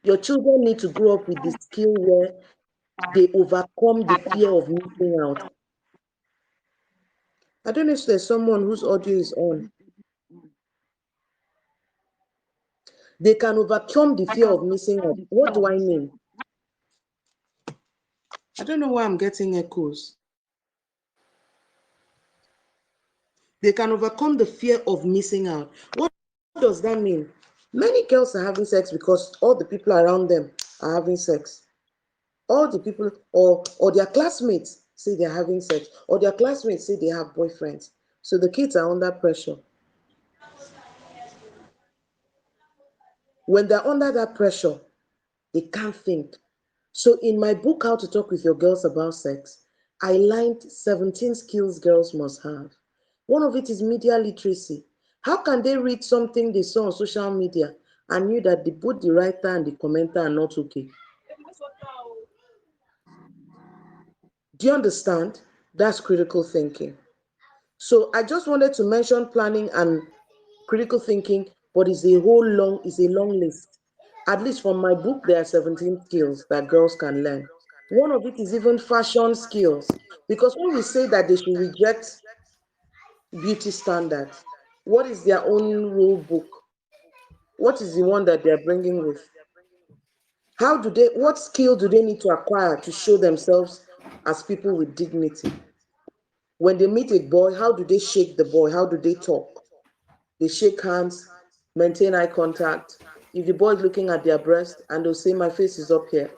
your children need to grow up with the skill where they overcome the fear of missing out. I don't know if there's someone whose audio is on. They can overcome the fear of missing out. What do I mean? I don't know why I'm getting echoes. They can overcome the fear of missing out. What does that mean? Many girls are having sex because all the people around them are having sex. All the people or their classmates say they're having sex, or their classmates say they have boyfriends. So the kids are under pressure. When they're under that pressure, they can't think. So in my book, How to Talk with Your Girls About Sex, I lined 17 skills girls must have. One of it is media literacy. How can they read something they saw on social media and knew that both the writer and the commenter are not okay? Do you understand? That's critical thinking. So I just wanted to mention planning and critical thinking, but it's a long list. At least from my book, there are 17 skills that girls can learn. One of it is even fashion skills. Because when we say that they should reject beauty standards? What is their own rule book? What is the one that they're bringing with? How do they, what skill do they need to acquire to show themselves as people with dignity? When they meet a boy, how do they shake the boy? How do they talk? They shake hands, maintain eye contact. If the boy is looking at their breast and they'll say, my face is up here,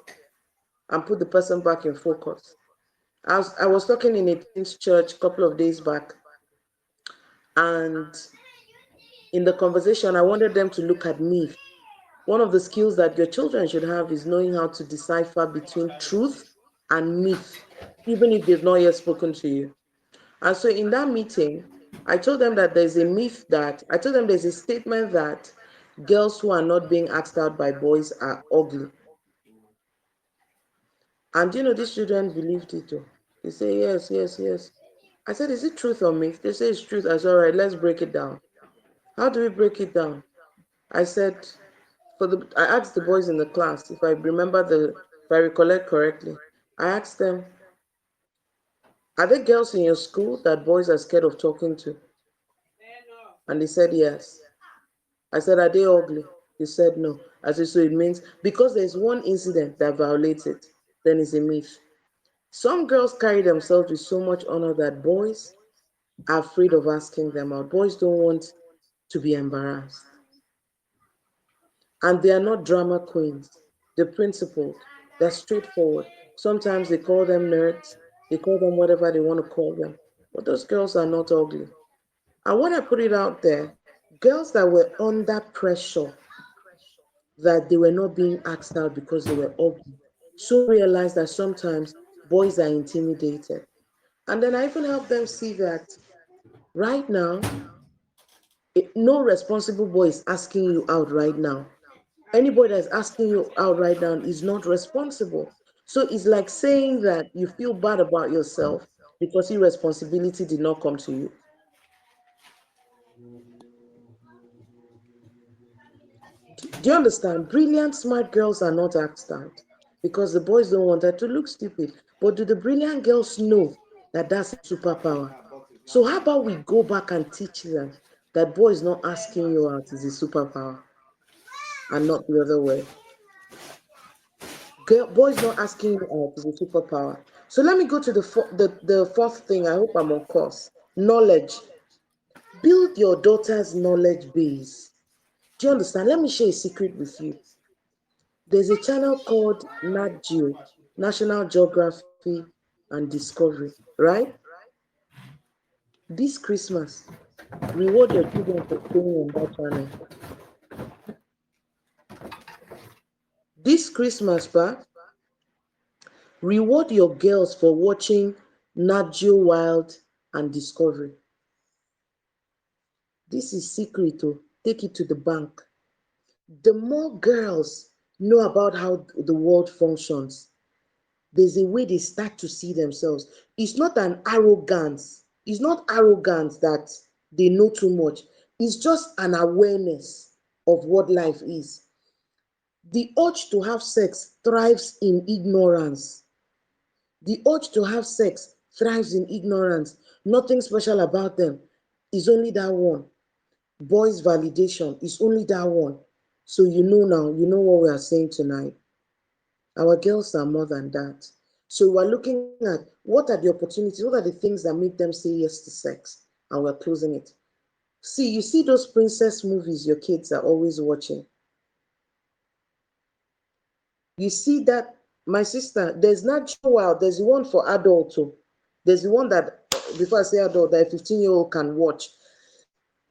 and put the person back in focus. I was talking in a teens church a couple of days back, and in the conversation, I wanted them to look at me. One of the skills that your children should have is knowing how to decipher between truth and myth, even if they've not yet spoken to you. And so in that meeting, I told them that there's a myth that, I told them there's a statement that girls who are not being asked out by boys are ugly. And these children believed it too. They say, yes, yes, yes. I said, is it truth or myth? They say it's truth. I said, all right, let's break it down. How do we break it down? I said, I asked the boys in the class, if I recollect correctly, I asked them, are there girls in your school that boys are scared of talking to? And they said yes. I said, are they ugly? They said no. I said, so it means because there's one incident that violates it, then it's a myth. Some girls carry themselves with so much honor that boys are afraid of asking them out. Boys don't want to be embarrassed. And they are not drama queens. They're principled. They're straightforward. Sometimes they call them nerds. They call them whatever they want to call them. But those girls are not ugly. And when I put it out there, girls that were under pressure that they were not being asked out because they were ugly soon realized that sometimes boys are intimidated. And then I even help them see that right now, no responsible boy is asking you out right now. Anybody that's asking you out right now is not responsible. So it's like saying that you feel bad about yourself because irresponsibility did not come to you. Do you understand? Brilliant, smart girls are not asked out because the boys don't want her to look stupid. But do the brilliant girls know that that's a superpower? So how about we go back and teach them that boys not asking you out is a superpower and not the other way? Boys not asking you out is a superpower. So let me go to the fourth thing. I hope I'm on course. Knowledge. Build your daughter's knowledge base. Do you understand? Let me share a secret with you. There's a channel called Nat Geo, National Geography and Discovery, right? This Christmas, reward your children for staying on that channel. This Christmas, reward your girls for watching Nat Geo Wild and Discovery. This is secret, oh. Take it to the bank. The more girls know about how the world functions, there's a way they start to see themselves. It's not an arrogance. It's not arrogance that they know too much. It's just an awareness of what life is. The urge to have sex thrives in ignorance. The urge to have sex thrives in ignorance. Nothing special about them. It's only that one. Boys' validation is only that one. So you know now, you know what we are saying tonight. Our girls are more than that. So we're looking at what are the opportunities, what are the things that make them say yes to sex, and we're closing it. See, you see those princess movies your kids are always watching. You see that, my sister, there's not wild, there's the one for adult too. There's the one that, before I say adult, that a 15-year-old can watch.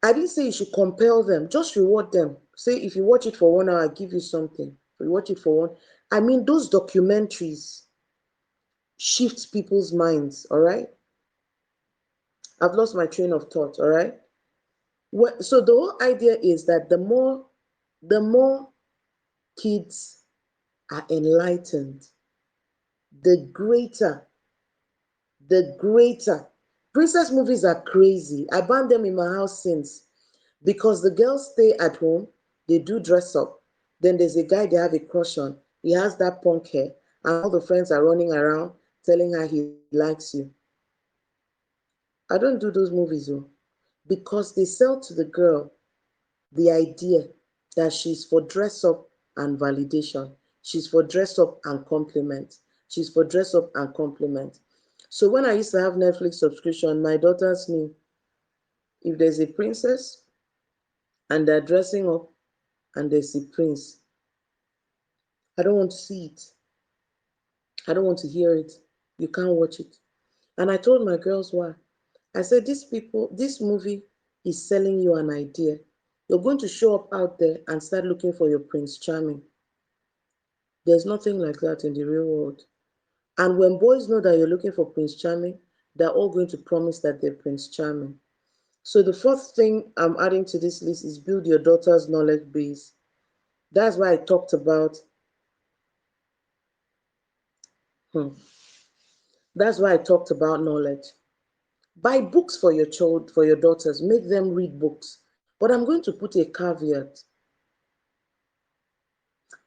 I didn't say you should compel them, just reward them. Say, if you watch it for 1 hour, I give you something. If you watch it for one, I mean, those documentaries shift people's minds, all right? I've lost my train of thought, all right? So the whole idea is that the more kids are enlightened, the greater, the greater. Princess movies are crazy. I banned them in my house since because the girls stay at home, they do dress up. Then there's a guy they have a crush on. He has that punk hair, and all the friends are running around telling her he likes you. I don't do those movies, though. because they sell to the girl the idea that she's for dress up and validation. She's for dress up and compliment. She's for dress up and compliment. So when I used to have Netflix subscription, my daughters knew if there's a princess and they're dressing up and there's a prince, I don't want to see it. I don't want to hear it. You can't watch it. And I told my girls why. I said, this movie is selling you an idea. You're going to show up out there and start looking for your Prince Charming. There's nothing like that in the real world. And when boys know that you're looking for Prince Charming, they're all going to promise that they're Prince Charming. So the fourth thing I'm adding to this list is build your daughter's knowledge base. That's why I talked about, hmm, that's why I talked about knowledge. Buy books for your child, for your daughters. Make them read books. But I'm going to put a caveat.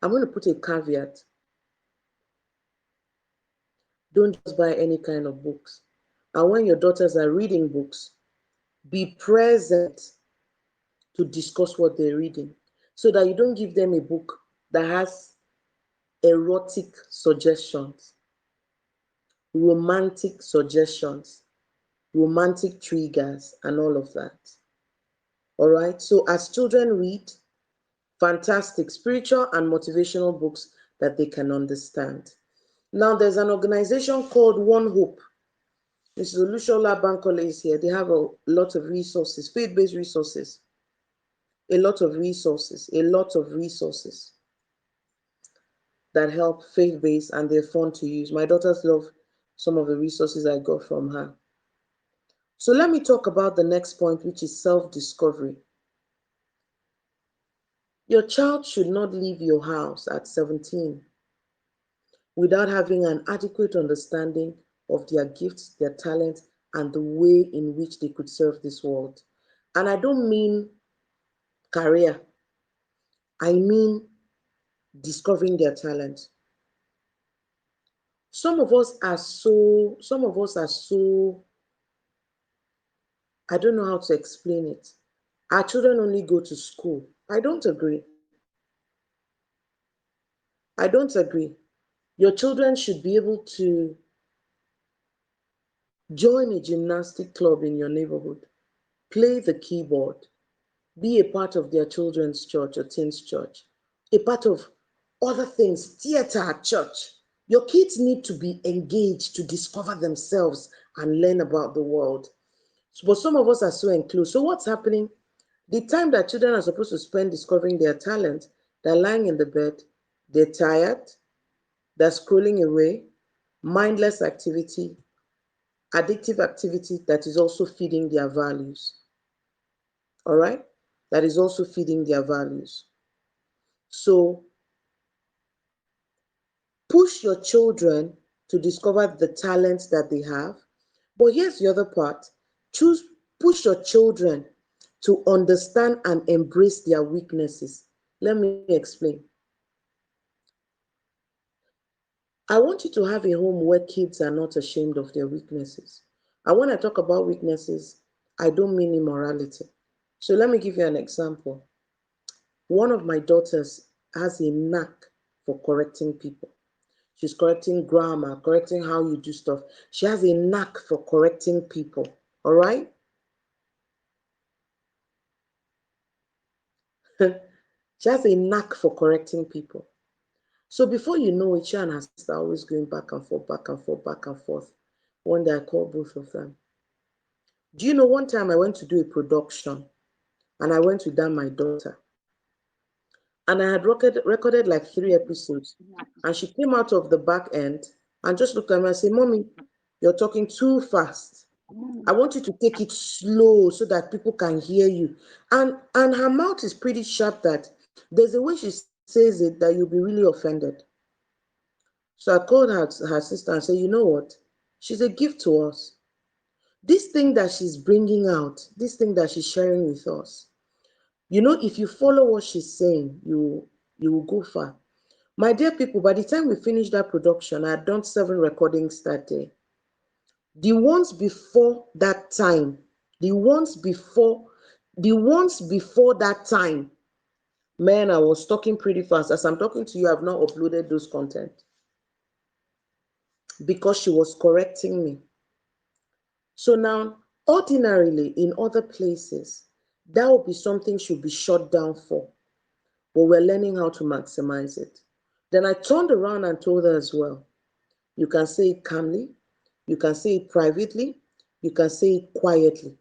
I'm going to put a caveat. Don't just buy any kind of books. And when your daughters are reading books, be present to discuss what they're reading so that you don't give them a book that has erotic suggestions, romantic suggestions, romantic triggers, and all of that. All right. So as children read, fantastic spiritual and motivational books that they can understand. Now, there's an organization called One Hope. Mrs. Olushola Bankole is here. They have a lot of resources, faith-based resources, a lot of resources that help faith-based and they're fun to use. My daughters love some of the resources I got from her. So let me talk about the next point, which is self-discovery. Your child should not leave your house at 17 without having an adequate understanding of their gifts, their talents, and the way in which they could serve this world. And I don't mean career, I mean discovering their talent. Some of us are so, I don't know how to explain it. Our children only go to school. I don't agree. I don't agree. Your children should be able to join a gymnastic club in your neighborhood, play the keyboard, be a part of their children's church or teens church, a part of other things, theater at church. Your kids need to be engaged to discover themselves and learn about the world. But some of us are so enclosed. So what's happening? The time that children are supposed to spend discovering their talent, they're lying in the bed, they're tired, they're scrolling away, mindless activity, addictive activity that is also feeding their values. All right? That is also feeding their values. So push your children to discover the talents that they have. But here's the other part. Push your children to understand and embrace their weaknesses. Let me explain. I want you to have a home where kids are not ashamed of their weaknesses. And when I talk about weaknesses, I don't mean immorality. So let me give you an example. One of my daughters has a knack for correcting people. She's correcting grammar, correcting how you do stuff. She has a knack for correcting people. All right? She has a knack for correcting people. So before you know it, she and her sister are always going back and forth, back and forth, back and forth. One day I called both of them. Do you know one time I went to do a production and I went with that my daughter. And I had recorded like 3 episodes. And she came out of the back end and just looked at me and said, Mommy, you're talking too fast. I want you to take it slow so that people can hear you. And her mouth is pretty sharp that there's a way she says it that you'll be really offended. So I called her sister and said, you know what? She's a gift to us. This thing that she's bringing out, this thing that she's sharing with us, you know, if you follow what she's saying, you will go far. My dear people, by the time we finished that production, I had done 7 recordings that day. The ones before that time The ones before, that time, man, I was talking pretty fast. As I'm talking to you, I've not uploaded those content because she was correcting me. So now, ordinarily in other places, that would be something should be shut down for, but we're learning how to maximize it. Then I turned around and told her as well, you can say it calmly, you can say it privately, you can say it quietly.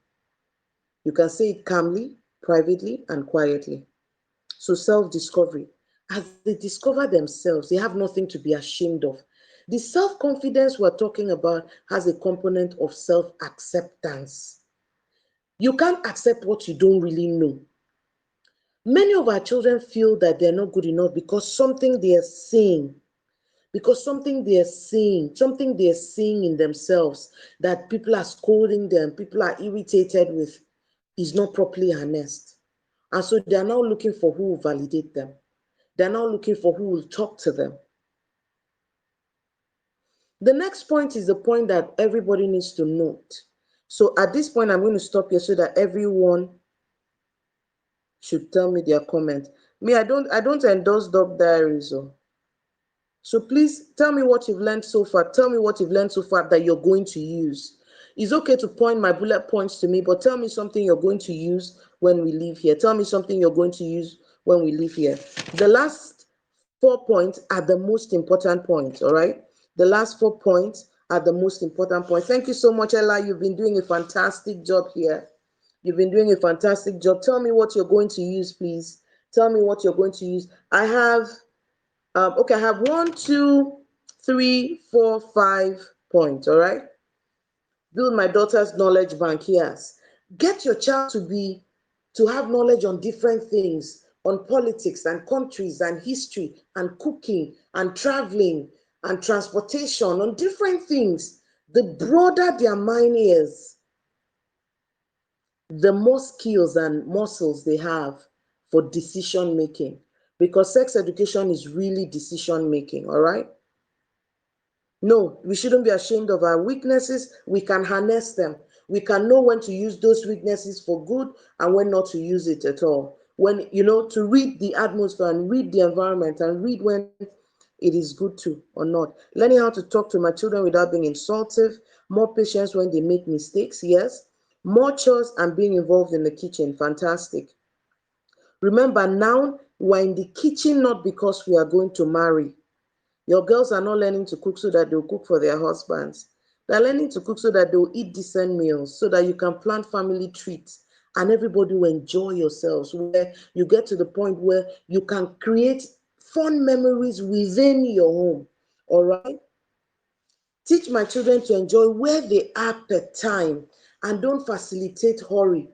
You can say it calmly, privately, and quietly. So self-discovery. As they discover themselves, they have nothing to be ashamed of. The self-confidence we're talking about has a component of self-acceptance. You can't accept what you don't really know. Many of our children feel that they're not good enough because something they're seeing, something they're seeing in themselves that people are scolding them, people are irritated with, is not properly harnessed. And so they're now looking for who will validate them. They're now looking for who will talk to them. The next point is the point that everybody needs to note. So at this point, I'm going to stop here so that everyone should tell me their comment. Me, I don't endorse dog diaries. So please tell me what you've learned so far. Tell me what you've learned so far that you're going to use. It's okay to point my bullet points to me, but tell me something you're going to use when we leave here. Tell me something you're going to use when we leave here. The last 4 points are the most important points, all right? The last 4 points are the most important points. Thank you so much, Ella. You've been doing a fantastic job here. You've been doing a fantastic job. Tell me what you're going to use, please. Tell me what you're going to use. I have, okay, I have 1, 2, 3, 4, 5 points, all right? Build my daughter's knowledge bank, yes. Get your child to have knowledge on different things, on politics and countries and history and cooking and traveling and transportation, on different things. The broader their mind is, the more skills and muscles they have for decision making, because sex education is really decision making, all right? No, we shouldn't be ashamed of our weaknesses. We can harness them. We can know when to use those weaknesses for good and when not to use it at all. When, to read the atmosphere and read the environment and read when it is good to or not. Learning how to talk to my children without being insultive. More patience when they make mistakes, yes. More chores and being involved in the kitchen, fantastic. Remember, now we're in the kitchen not because we are going to marry. Your girls are not learning to cook so that they'll cook for their husbands. They're learning to cook so that they'll eat decent meals, so that you can plan family treats and everybody will enjoy yourselves, where you get to the point where you can create fun memories within your home. All right? Teach my children to enjoy where they are per time and don't facilitate hurry.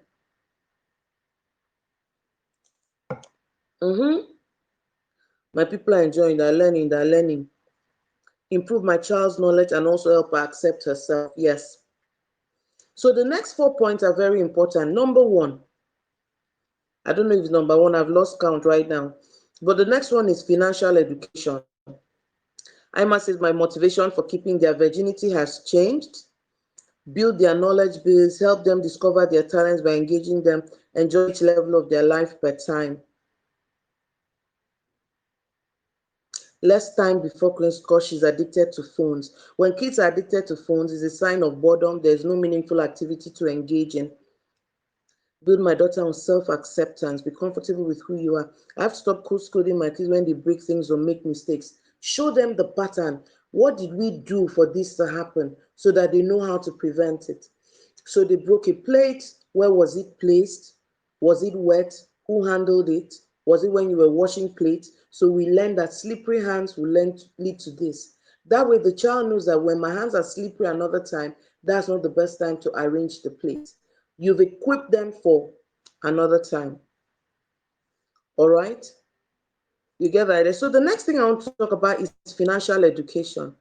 My people are enjoying, they're learning. Improve my child's knowledge and also help her accept herself. Yes. So the next 4 points are very important. Number 1, I don't know if it's number 1, I've lost count right now. But the next one is financial education. I must say my motivation for keeping their virginity has changed. Build their knowledge base, help them discover their talents by engaging them, enjoy each level of their life per time. Less time before because she's addicted to phones. When kids are addicted to phones, it's a sign of boredom. There's no meaningful activity to engage in. Build my daughter on self-acceptance. Be comfortable with who you are. I have to stop scolding my kids when they break things or make mistakes. Show them the pattern. What did we do for this to happen so that they know how to prevent it? So they broke a plate. Where was it placed? Was it wet? Who handled it? Was it when you were washing plates? So we learned that slippery hands will lead to this. That way the child knows that when my hands are slippery another time, that's not the best time to arrange the plate. You've equipped them for another time. All right? You get that? So the next thing I want to talk about is financial education.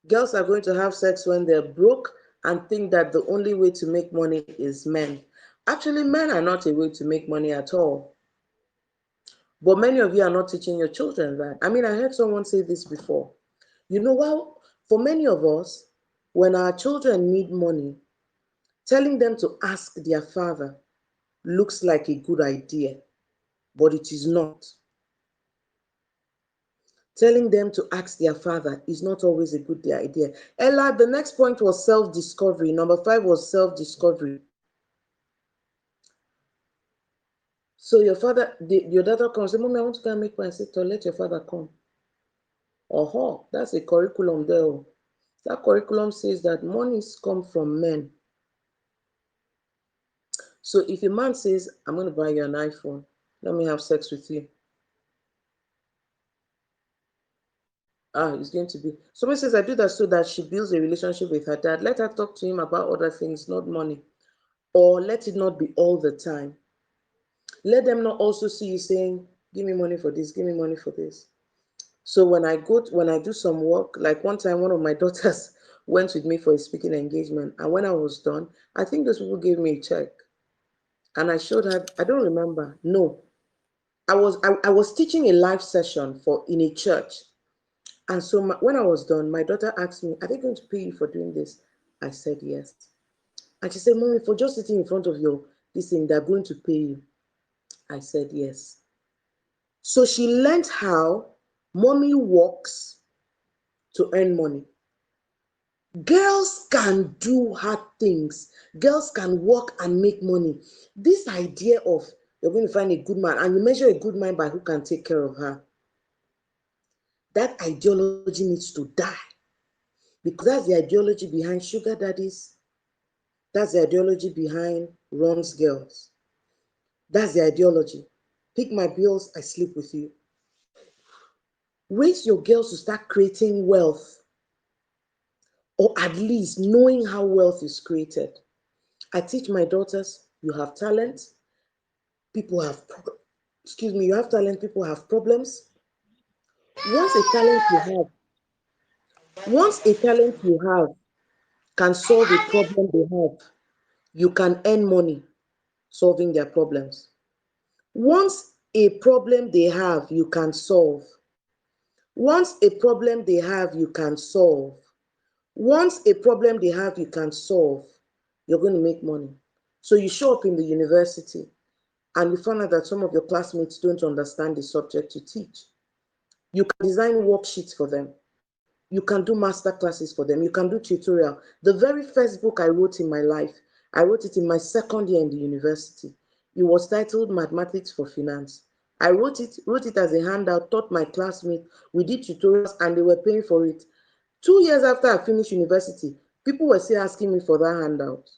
Girls are going to have sex when they're broke and think that the only way to make money is men. Actually, men are not a way to make money at all. But many of you are not teaching your children that. I mean, I heard someone say this before. For many of us, when our children need money, Telling them to ask their father looks like a good idea, but it is not. Telling them to ask their father is not always a good idea. Ella, the next point was self-discovery. Number 5 was self-discovery. So your father, your daughter comes, say, Mommy, I want to go and make my sister. Let your father come. Oh, that's a curriculum there. Oh. That curriculum says that monies come from men. So if a man says, I'm going to buy you an iPhone, let me have sex with you. It's going to be. Somebody says, I do that so that she builds a relationship with her dad. Let her talk to him about other things, not money. Or let it not be all the time. Let them not also see you saying, give me money for this, give me money for this. So when I do some work, like one time one of my daughters went with me for a speaking engagement, and when I was done, I think those people gave me a check. And I showed her, I don't remember. No. I was teaching a live session in a church. And so when I was done, my daughter asked me, are they going to pay you for doing this? I said yes. And she said, Mommy, for just sitting in front of this thing, they're going to pay you. I said yes. So she learned how mommy works to earn money. Girls can do hard things. Girls can work and make money. This idea of you're going to find a good man and you measure a good man by who can take care of her, that ideology needs to die. Because that's the ideology behind sugar daddies. That's the ideology behind Ron's girls. That's the ideology. Pick my bills, I sleep with you. Raise your girls to start creating wealth, or at least knowing how wealth is created. I teach my daughters, you have talent, people have you have talent, people have problems. Once a talent you can solve a problem they have, you can earn money solving their problems. Once a problem they have, you can solve. Once a problem they have, you can solve. Once a problem they have, you can solve. You're going to make money. So you show up in the university and you find out that some of your classmates don't understand the subject you teach. You can design worksheets for them. You can do master classes for them. You can do tutorial. The very first book I wrote in my life, I wrote it in my second year in the university. It was titled Mathematics for Finance. I wrote it as a handout, taught my classmates. We did tutorials and they were paying for it. 2 years after I finished university, people were still asking me for that handout.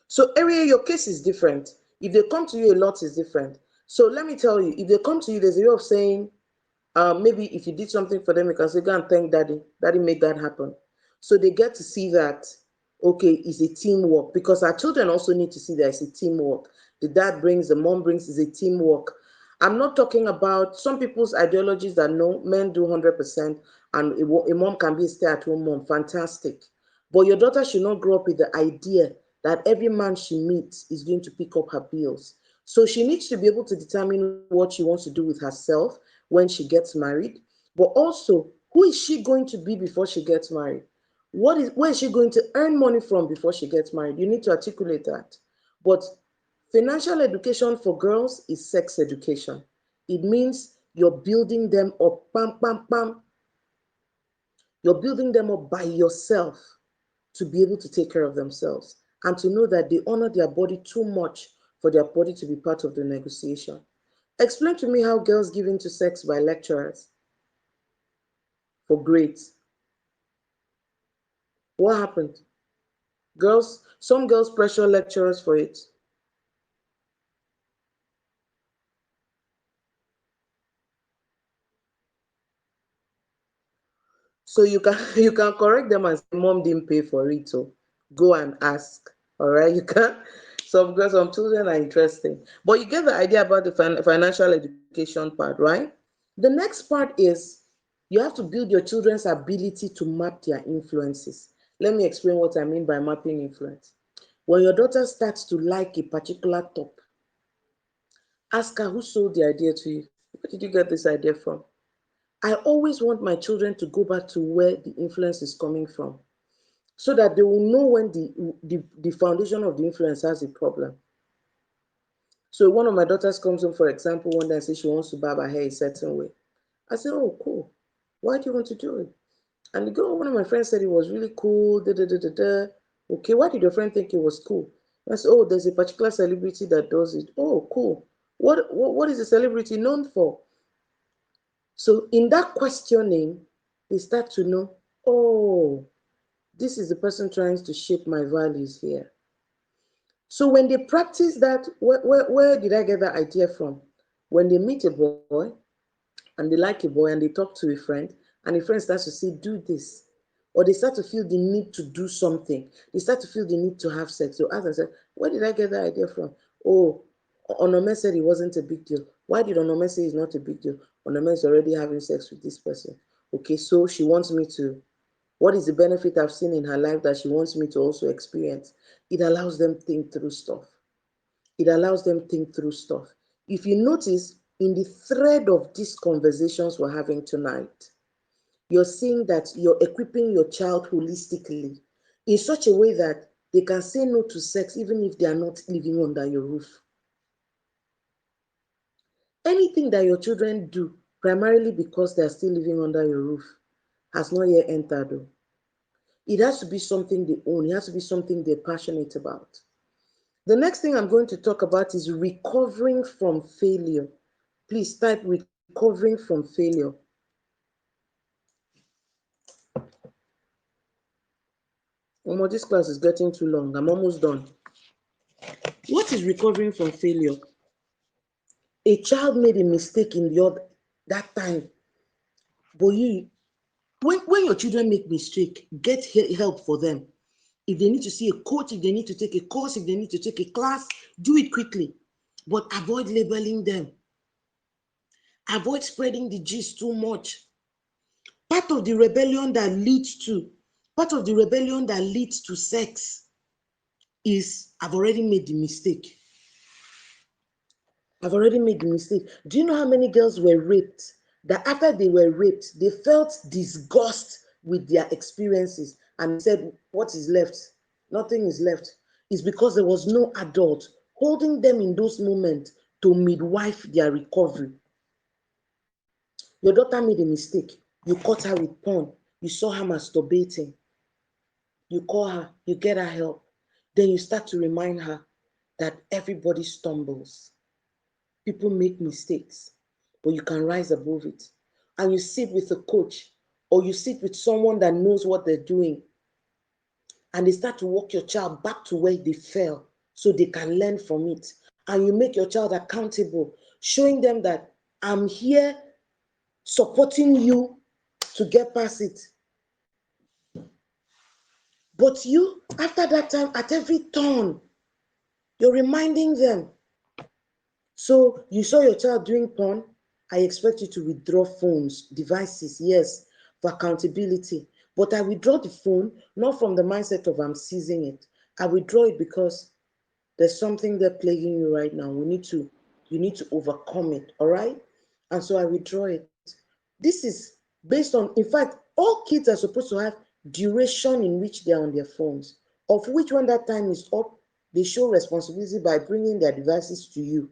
So area, your case is different. If they come to you a lot, is different. So let me tell you, if they come to you, there's a way of saying, maybe if you did something for them, you can say, go and thank daddy. Daddy made that happen. So they get to see that, okay, it's a teamwork, because our children also need to see that it's a teamwork. The dad brings, the mom brings, is a teamwork. I'm not talking about some people's ideologies that no, men do 100% and a mom can be a stay-at-home mom. Fantastic. But your daughter should not grow up with the idea that every man she meets is going to pick up her bills. So she needs to be able to determine what she wants to do with herself when she gets married, but also who is she going to be before she gets married? Where is she going to earn money from before she gets married? You need to articulate that. But financial education for girls is sex education. It means you're building them up, bam, bam, bam. You're building them up by yourself to be able to take care of themselves and to know that they honor their body too much for their body to be part of the negotiation. Explain to me how girls give into sex by lecturers for grades. What happened? Some girls pressure lecturers for it. So you can you can correct them and say, Mom didn't pay for it, so go and ask. All right, you can. Some children are interesting, but you get the idea about the financial education part, right? The next part is you have to build your children's ability to map their influences. Let me explain what I mean by mapping influence. When your daughter starts to like a particular top, ask her who sold the idea to you. Where did you get this idea from? I always want my children to go back to where the influence is coming from so that they will know when the foundation of the influence has a problem. So one of my daughters comes home, for example, one day and says she wants to barb her hair a certain way. I said, oh, cool. Why do you want to do it? And the girl, one of my friends said it was really cool. Da, da, da, da, da. Okay, why did your friend think it was cool? I said, oh, there's a particular celebrity that does it. Oh, cool. What is the celebrity known for? So in that questioning, they start to know, oh, this is the person trying to shape my values here. So when they practice that, where did I get that idea from? When they meet a boy and they like a boy and they talk to a friend, and the friend starts to say, do this. Or they start to feel the need to do something. They start to feel the need to have sex. So ask themselves, where did I get that idea from? Oh, Onome said it wasn't a big deal. Why did Onome say it's not a big deal? Onome is already having sex with this person. Okay, so she wants me to. What is the benefit I've seen in her life that she wants me to also experience? It allows them think through stuff. It allows them think through stuff. If you notice, in the thread of these conversations we're having tonight, you're seeing that you're equipping your child holistically in such a way that they can say no to sex even if they are not living under your roof. Anything that your children do, primarily because they are still living under your roof, has not yet entered though. It has to be something they own. It has to be something they're passionate about. The next thing I'm going to talk about is recovering from failure. Please type recovering from failure. This class is getting too long. I'm almost done. What is recovering from failure? A child made a mistake in that time, but when your children make mistake, get help for them. If they need to see a coach, if they need to take a course, if they need to take a class, do it quickly. But avoid labeling them. Avoid spreading the gist too much. Part of the rebellion that leads to sex is I've already made the mistake. I've already made the mistake. Do you know how many girls were raped that after they were raped, they felt disgust with their experiences and said, what is left? Nothing is left. It's because there was no adult holding them in those moments to midwife their recovery. Your daughter made a mistake. You caught her with porn. You saw her masturbating. You call her, you get her help. Then you start to remind her that everybody stumbles. People make mistakes, but you can rise above it. And you sit with a coach or you sit with someone that knows what they're doing, and they start to walk your child back to where they fell so they can learn from it. And you make your child accountable, showing them that I'm here supporting you to get past it. But you, after that time, at every turn, you're reminding them. So you saw your child doing porn, I expect you to withdraw phones, devices, yes, for accountability. But I withdraw the phone, not from the mindset of I'm seizing it. I withdraw it because there's something there plaguing you right now. You need to overcome it, all right? And so I withdraw it. This is based on, in fact, all kids are supposed to have duration in which they're on their phones, of which when that time is up, they show responsibility by bringing their devices to you.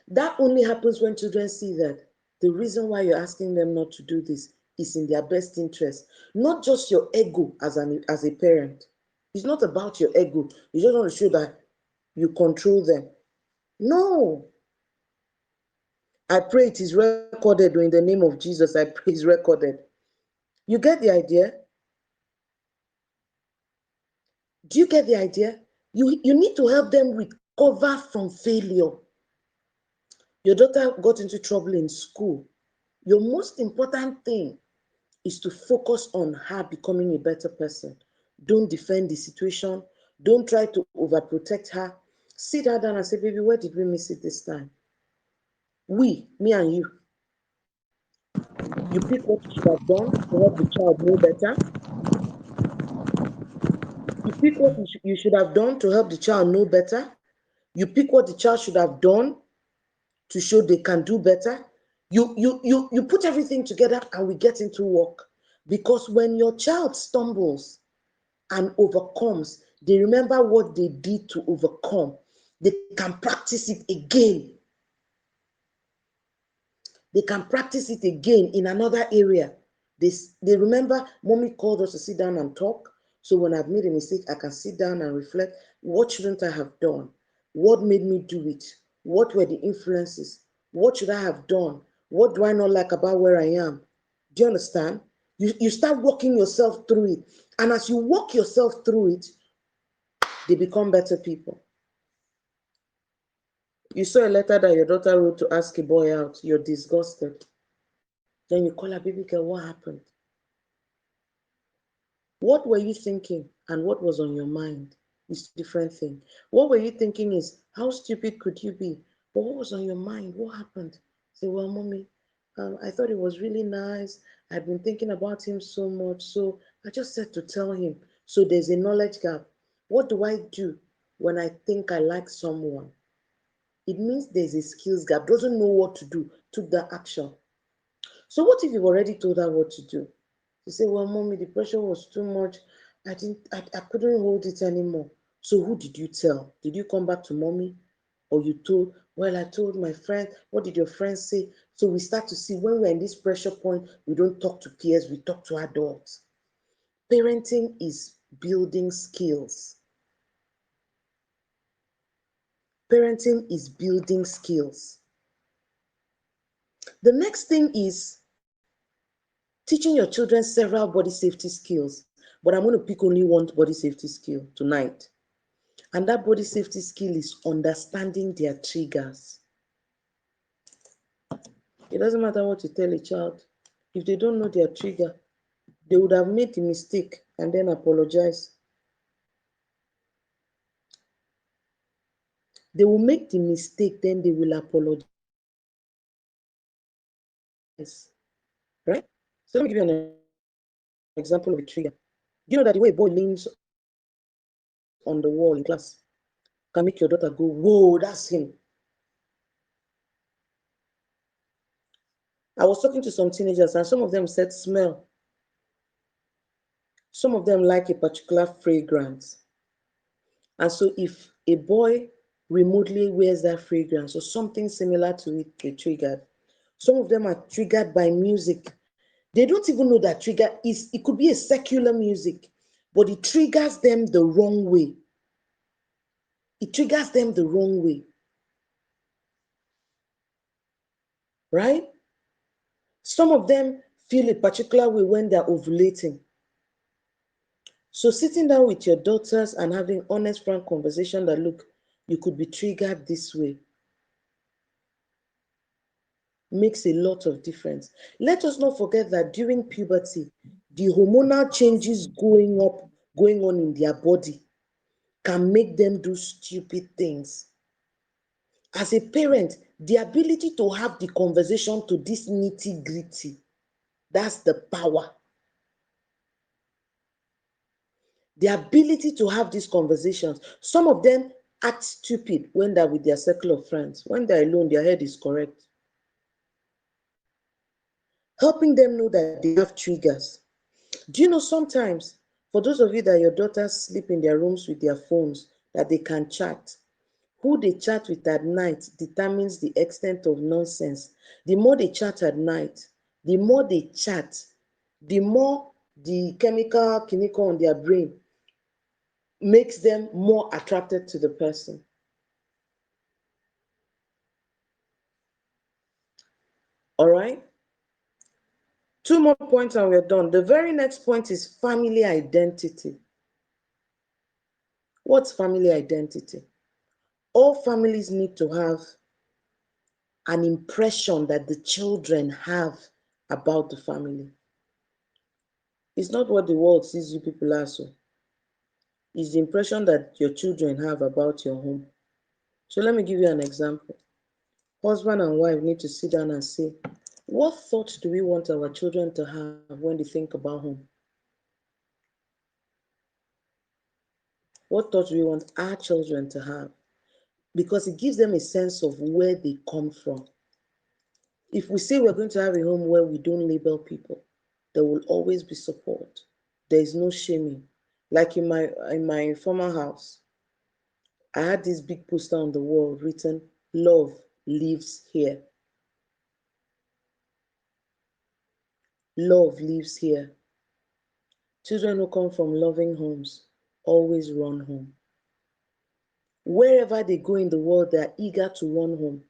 That only happens when children see that the reason why you're asking them not to do this is in their best interest, not just your ego as a parent. It's not about your ego. You just want to show that you control them. No. I pray it is recorded in the name of Jesus. I pray it's recorded. You get the idea? Do you get the idea? You need to help them recover from failure. Your daughter got into trouble in school. Your most important thing is to focus on her becoming a better person. Don't defend the situation. Don't try to overprotect her. Sit her down and say, baby, where did we miss it this time? Me and you pick what you should have done to help the child know better. You pick what you should have done to help the child know better. You pick what the child should have done to show they can do better. You put everything together and we get into work. Because when your child stumbles and overcomes, they remember what they did to overcome. They can practice it again. They can practice it again in another area. They remember mommy called us to sit down and talk. So when I've made a mistake, I can sit down and reflect. What shouldn't I have done? What made me do it? What were the influences? What should I have done? What do I not like about where I am? Do you understand? You start walking yourself through it. And as you walk yourself through it, they become better people. You saw a letter that your daughter wrote to ask a boy out. You're disgusted. Then you call her, baby girl, what happened? What were you thinking and what was on your mind is a different thing. What were you thinking is, how stupid could you be? But what was on your mind? What happened? Say, well, mommy, I thought it was really nice. I've been thinking about him so much. So I just said to tell him. So there's a knowledge gap. What do I do when I think I like someone? It means there's a skills gap, doesn't know what to do, took that action. So what if you've already told her what to do? She said, well, mommy, the pressure was too much. I couldn't hold it anymore. So who did you tell? Did you come back to mommy? Or you told, well, I told my friend. What did your friends say? So we start to see when we're in this pressure point, we don't talk to peers, we talk to adults. Parenting is building skills. Parenting is building skills. The next thing is teaching your children several body safety skills. But I'm going to pick only one body safety skill tonight. And that body safety skill is understanding their triggers. It doesn't matter what you tell a child. If they don't know their trigger, they would have made the mistake and then apologize. They will make the mistake, then they will apologize. Right? So let me give you an example of a trigger. Do you know that the way a boy leans on the wall in class can make your daughter go, whoa, that's him? I was talking to some teenagers and some of them said smell. Some of them like a particular fragrance. And so if a boy remotely wears that fragrance or something similar to it, they triggered. Some of them are triggered by music. They don't even know that trigger is, it could be a secular music, but it triggers them the wrong way. It triggers them the wrong way. Right? Some of them feel a particular way when they're ovulating. So sitting down with your daughters and having honest, frank conversation that, look, you could be triggered this way, makes a lot of difference. Let us not forget that during puberty, the hormonal changes going on in their body can make them do stupid things. As a parent, the ability to have the conversation to this nitty-gritty, that's the power. The ability to have these conversations. Some of them act stupid when they're with their circle of friends. When they're alone, their head is correct. Helping them know that they have triggers. Do you know sometimes, for those of you that your daughters sleep in their rooms with their phones, that they can chat, who they chat with at night determines the extent of nonsense. The more they chat at night, the more they chat, the more the chemical on their brain makes them more attracted to the person. All right? Two more points and we're done. The very next point is family identity. What's family identity? All families need to have an impression that the children have about the family. It's not what the world sees you people as. So it's the impression that your children have about your home. So let me give you an example. Husband and wife need to sit down and say, what thoughts do we want our children to have when they think about home? What thoughts do we want our children to have? Because it gives them a sense of where they come from. If we say we're going to have a home where we don't label people, there will always be support. There is no shaming. Like in my former house, I had this big poster on the wall written, "Love lives here." Love lives here. Children who come from loving homes always run home. Wherever they go in the world, they are eager to run home.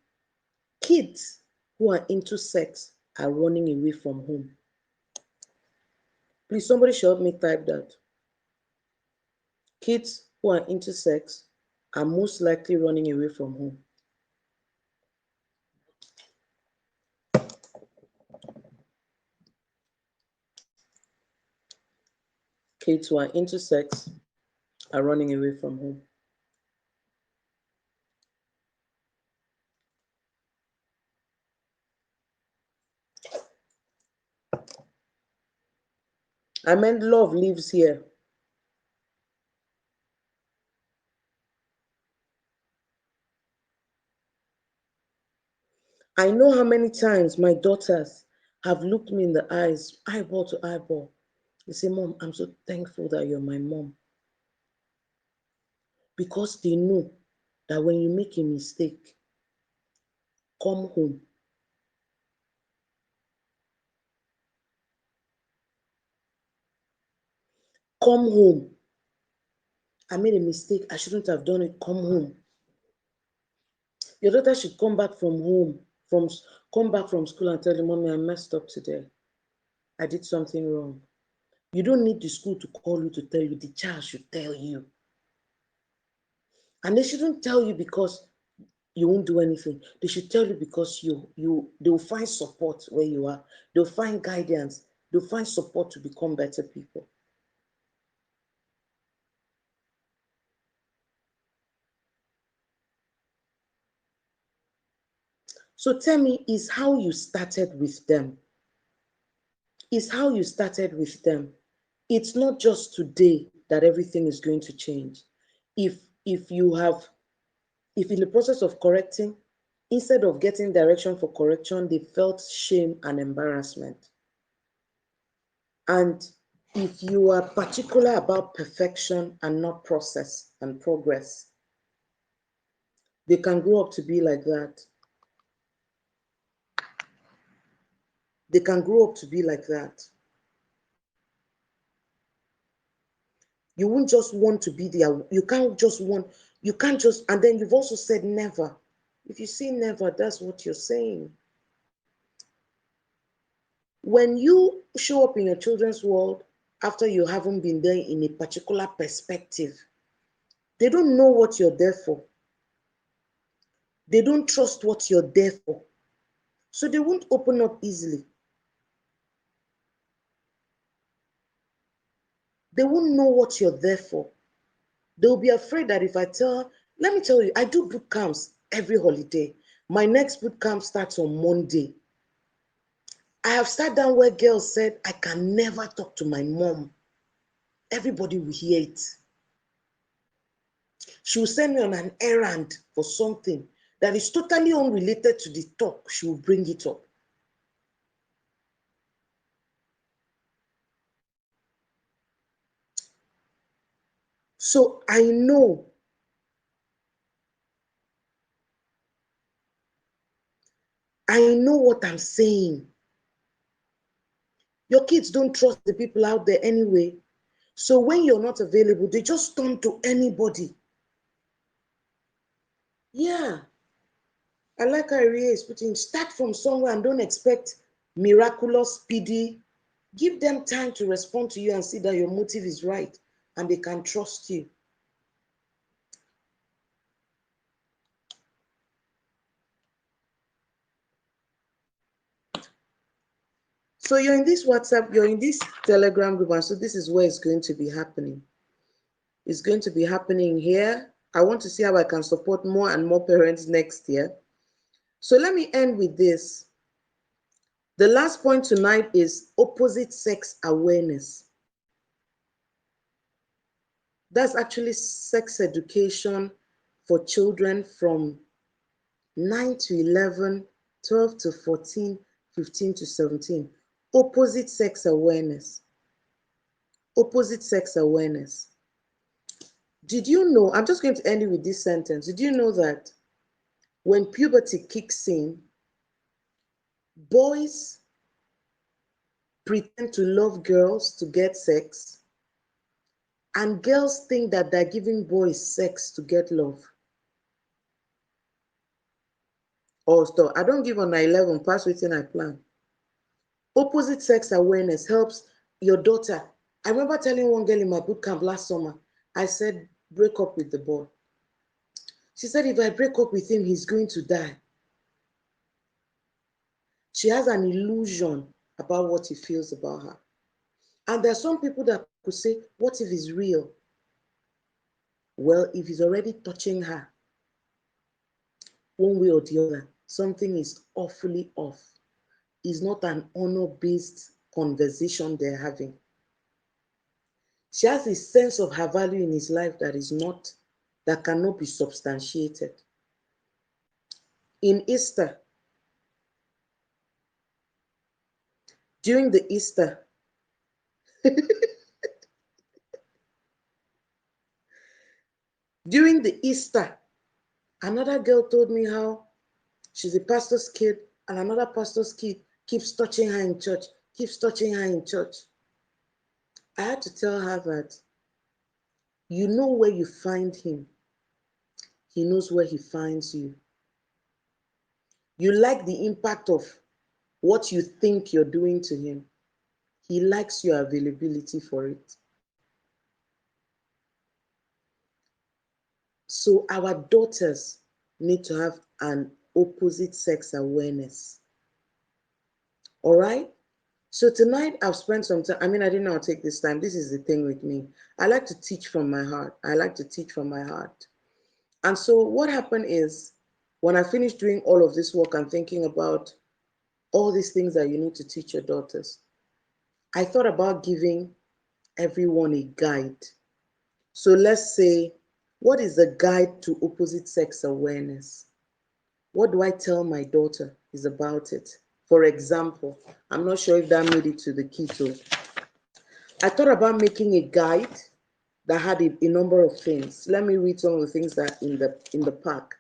Kids who are into sex are running away from home. Please, somebody should help me type that. Kids who are into sex are most likely running away from home. Kids who are into sex are running away from home. I meant love lives here. I know how many times my daughters have looked me in the eyes, eyeball to eyeball. They say, "Mom, I'm so thankful that you're my mom." Because they know that when you make a mistake, come home. Come home. I made a mistake. I shouldn't have done it. Come home. Your daughter should come back from home, come back from school and tell you, "Mommy, I messed up today. I did something wrong." You don't need the school to call you to tell you. The child should tell you. And they shouldn't tell you because you won't do anything. They should tell you because they'll find support where you are. They'll find guidance. They'll find support to become better people. So tell me, is how you started with them. Is how you started with them. It's not just today that everything is going to change. If you have, if in the process of correcting, instead of getting direction for correction, they felt shame and embarrassment. And if you are particular about perfection and not process and progress, they can grow up to be like that. They can grow up to be like that. You won't just want to be there. You can't just, and then you've also said never. If you say never, that's what you're saying. When you show up in your children's world after you haven't been there in a particular perspective, they don't know what you're there for. They don't trust what you're there for. So they won't open up easily. They won't know what you're there for. They'll be afraid that if I tell, let me tell you, I do boot camps every holiday. My next boot camp starts on Monday. I have sat down where girls said, "I can never talk to my mom. Everybody will hear it." She will send me on an errand for something that is totally unrelated to the talk. She will bring it up. So I know what I'm saying. Your kids don't trust the people out there anyway. So when you're not available, they just turn to anybody. Yeah, I like how Irie is putting, start from somewhere and don't expect miraculous, speedy. Give them time to respond to you and see that your motive is right and they can trust you. So you're in this WhatsApp, you're in this Telegram group, and so this is where it's going to be happening. It's going to be happening here. I want to see how I can support more and more parents next year. So let me end with this. The last point tonight is opposite sex awareness. That's actually sex education for children from 9 to 11 12 to 14, 15 to 17. Opposite sex awareness. Opposite sex awareness. Did you know, I'm just going to end it with this sentence. Did you know that when puberty kicks in, boys pretend to love girls to get sex, and girls think that they're giving boys sex to get love? Oh, stop. I don't give on 11, pass waiting I plan. Opposite sex awareness helps your daughter. I remember telling one girl in my boot camp last summer, I said, break up with the boy. She said, if I break up with him, he's going to die. She has an illusion about what he feels about her. And there are some people that could say, what if it's real? Well, if he's already touching her, one way or the other, something is awfully off. It's not an honor-based conversation they're having. She has a sense of her value in his life that cannot be substantiated. In Easter, during the Easter, during the Easter, another girl told me how she's a pastor's kid, and another pastor's kid keeps touching her in church, keeps touching her in church. I had to tell her that you know where you find him, he knows where he finds you. You like the impact of what you think you're doing to him. He likes your availability for it. So our daughters need to have an opposite sex awareness. All right? So tonight I've spent some time. I mean, I didn't know I'll take this time. This is the thing with me. I like to teach from my heart. I like to teach from my heart. And so what happened is, when I finished doing all of this work and thinking about all these things that you need to teach your daughters, I thought about giving everyone a guide. So let's say, what is the guide to opposite sex awareness? What do I tell my daughter is about it? For example, I'm not sure if that made it to the keto. I thought about making a guide that had a number of things. Let me read some of the things that in the pack.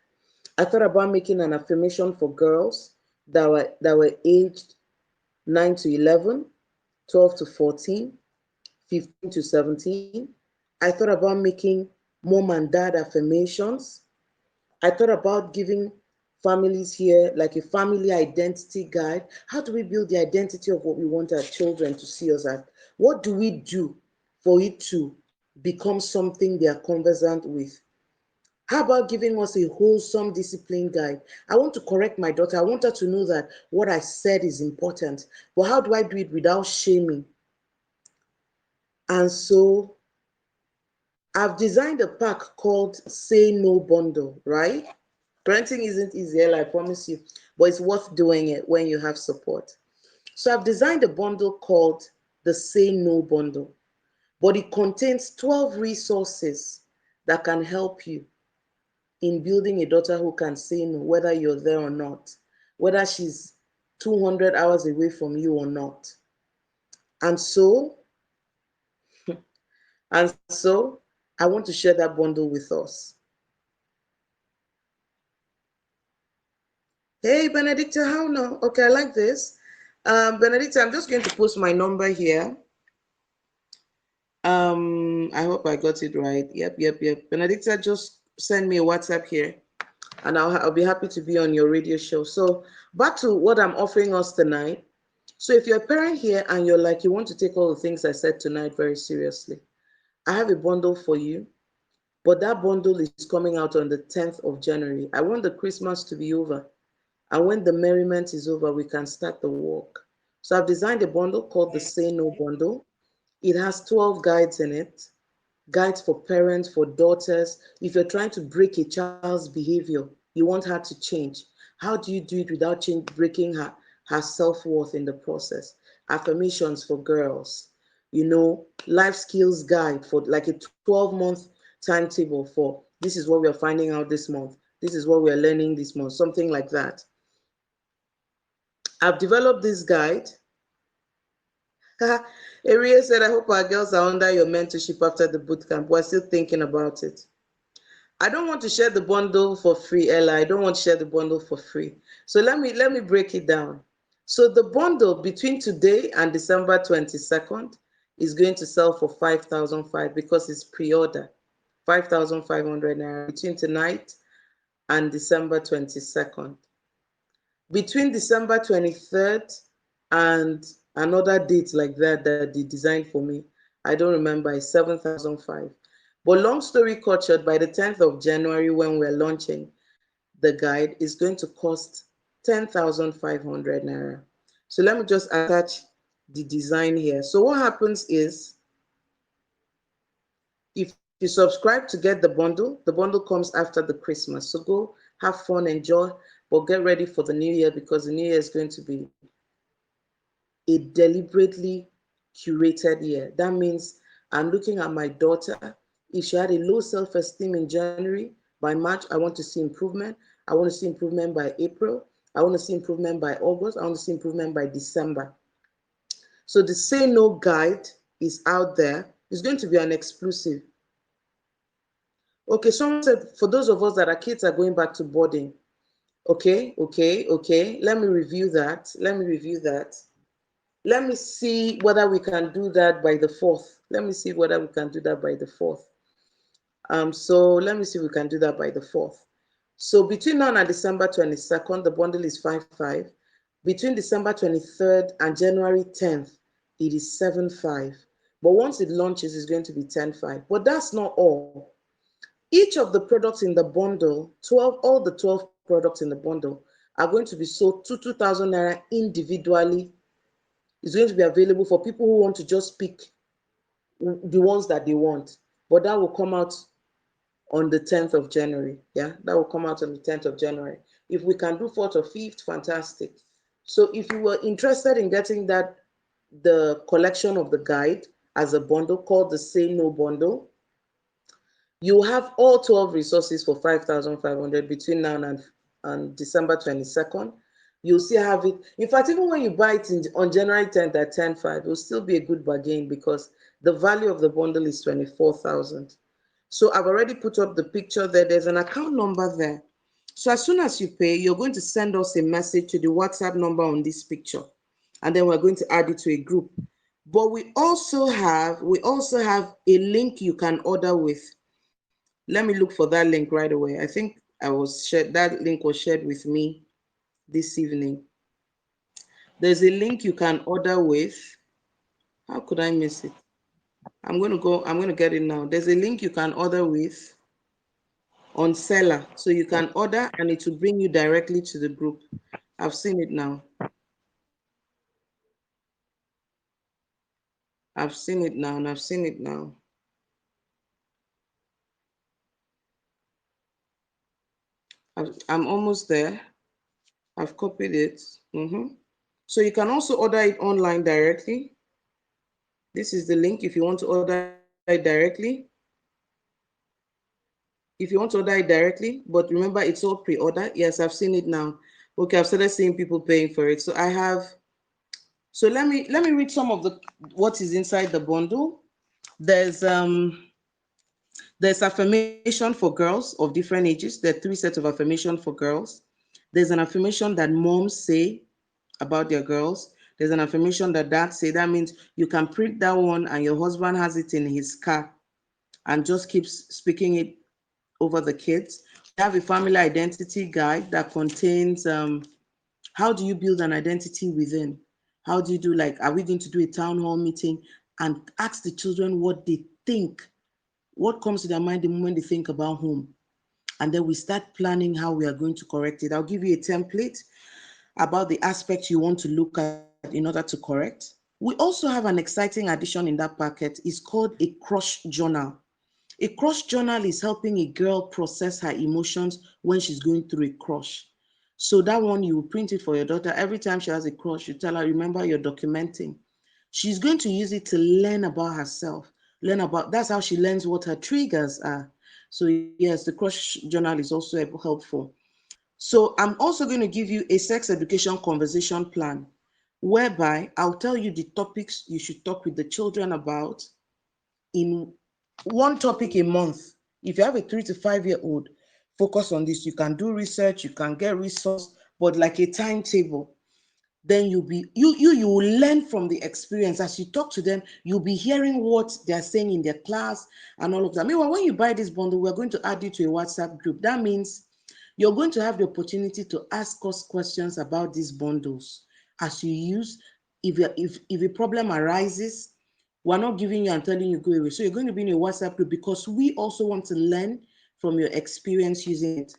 I thought about making an affirmation for girls that were aged 9 to 11, 12 to 14, 15 to 17. I thought about making mom and dad affirmations. I thought about giving families here like a family identity guide. How do we build the identity of what we want our children to see us as? What do we do for it to become something they are conversant with? How about giving us a wholesome discipline guide? I want to correct my daughter. I want her to know that what I said is important. But how do I do it without shaming? And so I've designed a pack called Say No Bundle, right? Parenting isn't easy, I promise you, but it's worth doing it when you have support. So I've designed a bundle called the Say No Bundle, but it contains 12 resources that can help you in building a daughter who can say no, whether you're there or not, whether she's 200 hours away from you or not. And so, I want to share that bundle with us. Hey, Benedicta, how now? Okay, I like this. Benedicta, I'm just going to post my number here. I hope I got it right. Yep. Benedicta, just send me a WhatsApp here, and I'll be happy to be on your radio show. So back to what I'm offering us tonight. So if you're a parent here and you're like, you want to take all the things I said tonight very seriously, I have a bundle for you. But that bundle is coming out on the 10th of January. I want the Christmas to be over. And when the merriment is over, we can start the work. So I've designed a bundle called the Say No Bundle. It has 12 guides in it, guides for parents, for daughters. If you're trying to break a child's behavior, you want her to change. How do you do it without breaking her self-worth in the process? Affirmations for girls, life skills guide for like a 12-month timetable for this is what we are finding out this month. This is what we are learning this month, something like that. I've developed this guide. Aria said, I hope our girls are under your mentorship after the bootcamp. We're still thinking about it. I don't want to share the bundle for free, Ella. I don't want to share the bundle for free. So let me break it down. So the bundle between today and December 22nd is going to sell for 5,500 because it's pre-order. 5,500 naira between tonight and December 22nd. Between December 23rd and another date like that they designed for me, I don't remember, it's 7,500. But long story cut short, by the 10th of January, when we're launching the guide, is going to cost 10,500 naira. So let me just attach the design here. So what happens is, if you subscribe to get the bundle comes after the Christmas. So go have fun, enjoy, but get ready for the new year, because the new year is going to be a deliberately curated year. That means I'm looking at my daughter. If she had a low self-esteem in January, by March, I want to see improvement. I want to see improvement by April. I want to see improvement by August. I want to see improvement by December. So the Say No guide is out there. It's going to be an exclusive. Okay, someone said, for those of us that our kids are going back to boarding. Okay. Let me review that. Let me see whether we can do that by the 4th. So let me see if we can do that by the 4th. So between now and December 22nd, the bundle is 5,500. Between December 23rd and January 10th, it is 7,500. But once it launches, it's going to be 10,500. But that's not all. Each of the products in the bundle, all the 12 products in the bundle, are going to be sold to 2,000 naira individually. It's going to be available for people who want to just pick the ones that they want. But that will come out on the 10th of January. Yeah, that will come out on the 10th of January. If we can do 4th or 5th, fantastic. So if you were interested in getting that, the collection of the guide as a bundle called the Say No bundle, you have all 12 resources for 5,500 between now and December 22nd. You'll still have it. In fact, even when you buy it on January 10th at 10,500, it will still be a good bargain, because the value of the bundle is 24,000. So I've already put up the picture there. There's an account number there. So as soon as you pay, you're going to send us a message to the WhatsApp number on this picture, and then we're going to add it to a group. But we also have a link you can order with. Let me look for that link right away. I think that link was shared with me this evening. There's a link you can order with. How could I miss it? I'm going to get it now. There's a link you can order with on Seller. So you can order and it will bring you directly to the group. I've seen it now. I've seen it now and I've seen it now. I'm almost there. I've copied it. So you can also order it online directly. This is the link if you want to order it directly. But remember, it's all pre-order. Yes, I've seen it now. Okay, I've started seeing people paying for it. So let me read some of what is inside the bundle. There's affirmation for girls of different ages. There are 3 sets of affirmation for girls. There's an affirmation that moms say about their girls. There's an affirmation that dads say. That means you can print that one and your husband has it in his car and just keeps speaking it over the kids. We have a family identity guide that contains how do you build an identity within? How do you do, like, are we going to do a town hall meeting and ask the children what they think, what comes to their mind the moment they think about home? And then we start planning how we are going to correct it. I'll give you a template about the aspects you want to look at in order to correct. We also have an exciting addition in that packet. It's called a crush journal. A crush journal is helping a girl process her emotions when she's going through a crush. So that one, you will print it for your daughter. Every time she has a crush, you tell her, remember, you're documenting. She's going to use it to learn about herself. That's how she learns what her triggers are. So yes, the crush journal is also helpful. So I'm also going to give you a sex education conversation plan whereby I'll tell you the topics you should talk with the children about in one topic a month. If you have a 3 to 5 year old, focus on this. You can do research, you can get resource, but like a timetable. Then you will learn from the experience. As you talk to them, you'll be hearing what they're saying in their class and all of that. Meanwhile, when you buy this bundle, we're going to add you to a WhatsApp group. That means you're going to have the opportunity to ask us questions about these bundles as you use. If a problem arises, we're not giving you and telling you go away. So you're going to be in a WhatsApp group because we also want to learn from your experience using it.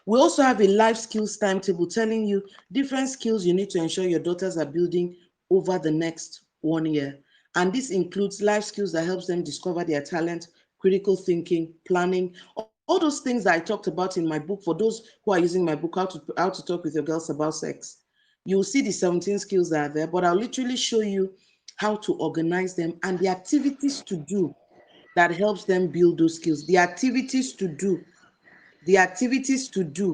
We also have a life skills timetable telling you different skills you need to ensure your daughters are building over the next 1 year. And this includes life skills that helps them discover their talent, critical thinking, planning, all those things that I talked about in my book. For those who are using my book, how to talk with your girls about sex. You will see the 17 skills that are there, but I'll literally show you how to organize them and the activities to do that helps them build those skills. The activities to do,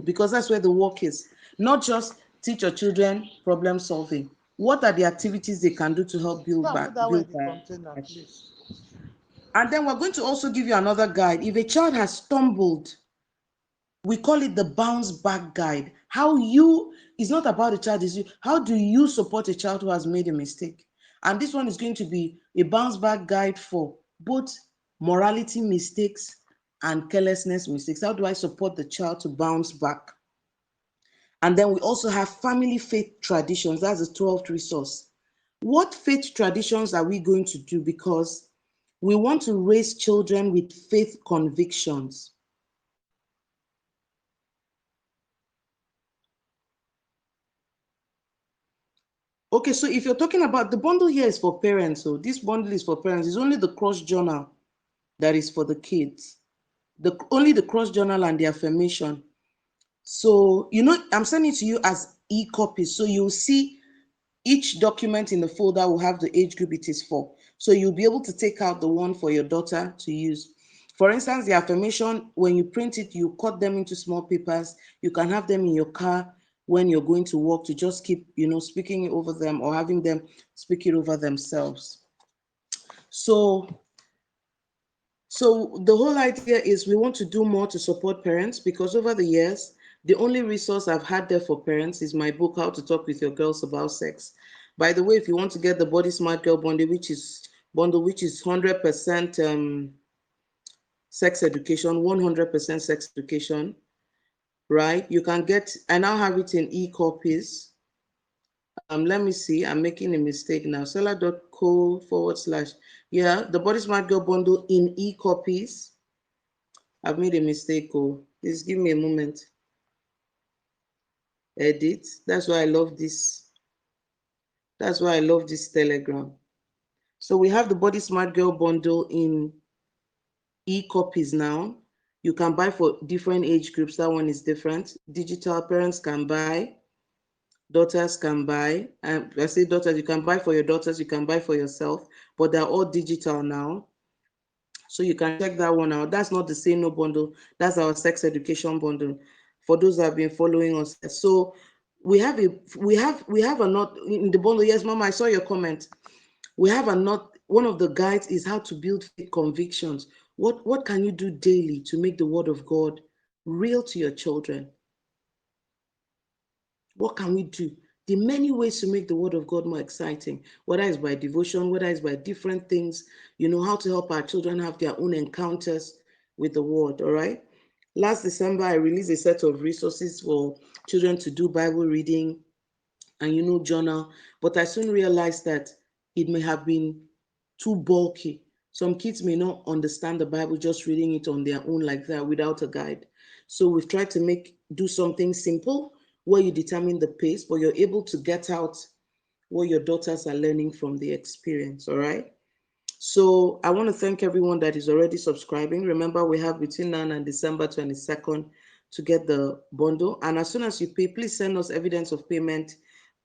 because that's where the work is. Not just teach your children problem solving. What are the activities they can do to help Go and put that one in the back? container, please. And then we're going to also give you another guide. If a child has stumbled, we call it the bounce back guide. How you, it's not about the child, it's you. How do you support a child who has made a mistake? And this one is going to be a bounce back guide for both morality mistakes and carelessness mistakes. How do I support the child to bounce back? And then we also have family faith traditions. That's the 12th resource. What faith traditions are we going to do? Because we want to raise children with faith convictions. Okay, so if you're talking about the bundle here is for parents, so this bundle is for parents. It's only the cross journal that is for the kids. Only the cross journal and the affirmation. So I'm sending it to you as e-copies. So you'll see each document in the folder will have the age group it is for. So you'll be able to take out the one for your daughter to use. For instance, the affirmation, when you print it, you cut them into small papers. You can have them in your car when you're going to work to just keep, speaking over them or having them speak it over themselves. So, so the whole idea is we want to do more to support parents because over the years, the only resource I've had there for parents is my book, How to Talk with Your Girls About Sex. By the way, if you want to get the Body Smart Girl bundle, which is 100% sex education, 100% sex education, right? You can get, I now have it in e-copies. Let me see, I'm making a mistake now. Seller.co/. Yeah, the Body Smart Girl bundle in e-copies. I've made a mistake. Oh, please give me a moment. Edit. That's why I love this. That's why I love this Telegram. So we have the Body Smart Girl bundle in e-copies now. You can buy for different age groups. That one is different. Digital parents can buy, daughters can buy. I say daughters, you can buy for your daughters, you can buy for yourself, but they're all digital now. So you can check that one out. That's not the Say No bundle. That's our sex education bundle. For those that have been following us. So we have a not in the bundle. Yes, Mama, I saw your comment. We have a not one of the guides is how to build faith convictions. What can you do daily to make the word of God real to your children? What can we do? The many ways to make the word of God more exciting, whether it's by devotion, whether it's by different things, how to help our children have their own encounters with the word, all right? Last December, I released a set of resources for children to do Bible reading and, journal, but I soon realized that it may have been too bulky. Some kids may not understand the Bible just reading it on their own like that without a guide. So we've tried to do something simple where you determine the pace, but you're able to get out what your daughters are learning from the experience. All right. So I want to thank everyone that is already subscribing. Remember, we have between now and December 22nd to get the bundle. And as soon as you pay, please send us evidence of payment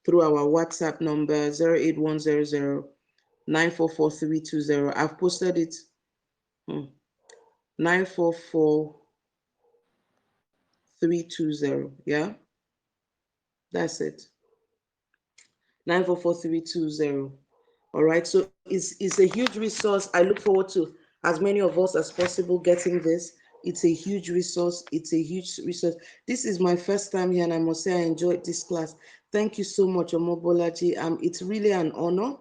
through our WhatsApp number 08100 944 I've posted it. 944 320. Yeah, that's it. 944-320. All right. So it's a huge resource. I look forward to as many of us as possible getting this. It's a huge resource. It's a huge resource. This is my first time here, and I must say I enjoyed this class. Thank you so much, Omobolaji. It's really an honor.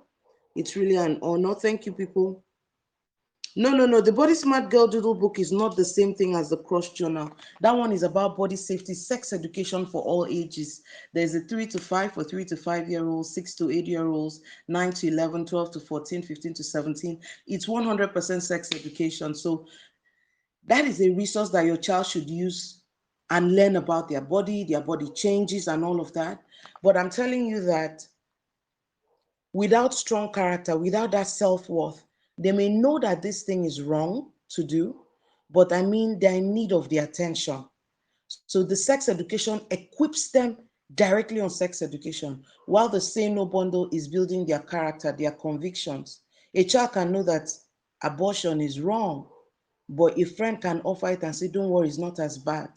It's really an honor. Thank you, people. No, no, no. The Body Smart Girl Doodle book is not the same thing as the Cross Journal. That one is about body safety, sex education for all ages. There's a 3 to 5 for 3 to 5-year-olds, 6 to 8-year-olds, 9 to 11, 12 to 14, 15 to 17. It's 100% sex education. So that is a resource that your child should use and learn about their body changes and all of that. But I'm telling you that without strong character, without that self-worth, they may know that this thing is wrong to do, but I mean, they're in need of the attention. So the sex education equips them directly on sex education, while the Say No bundle is building their character, their convictions. A child can know that abortion is wrong, but a friend can offer it and say, don't worry, it's not as bad.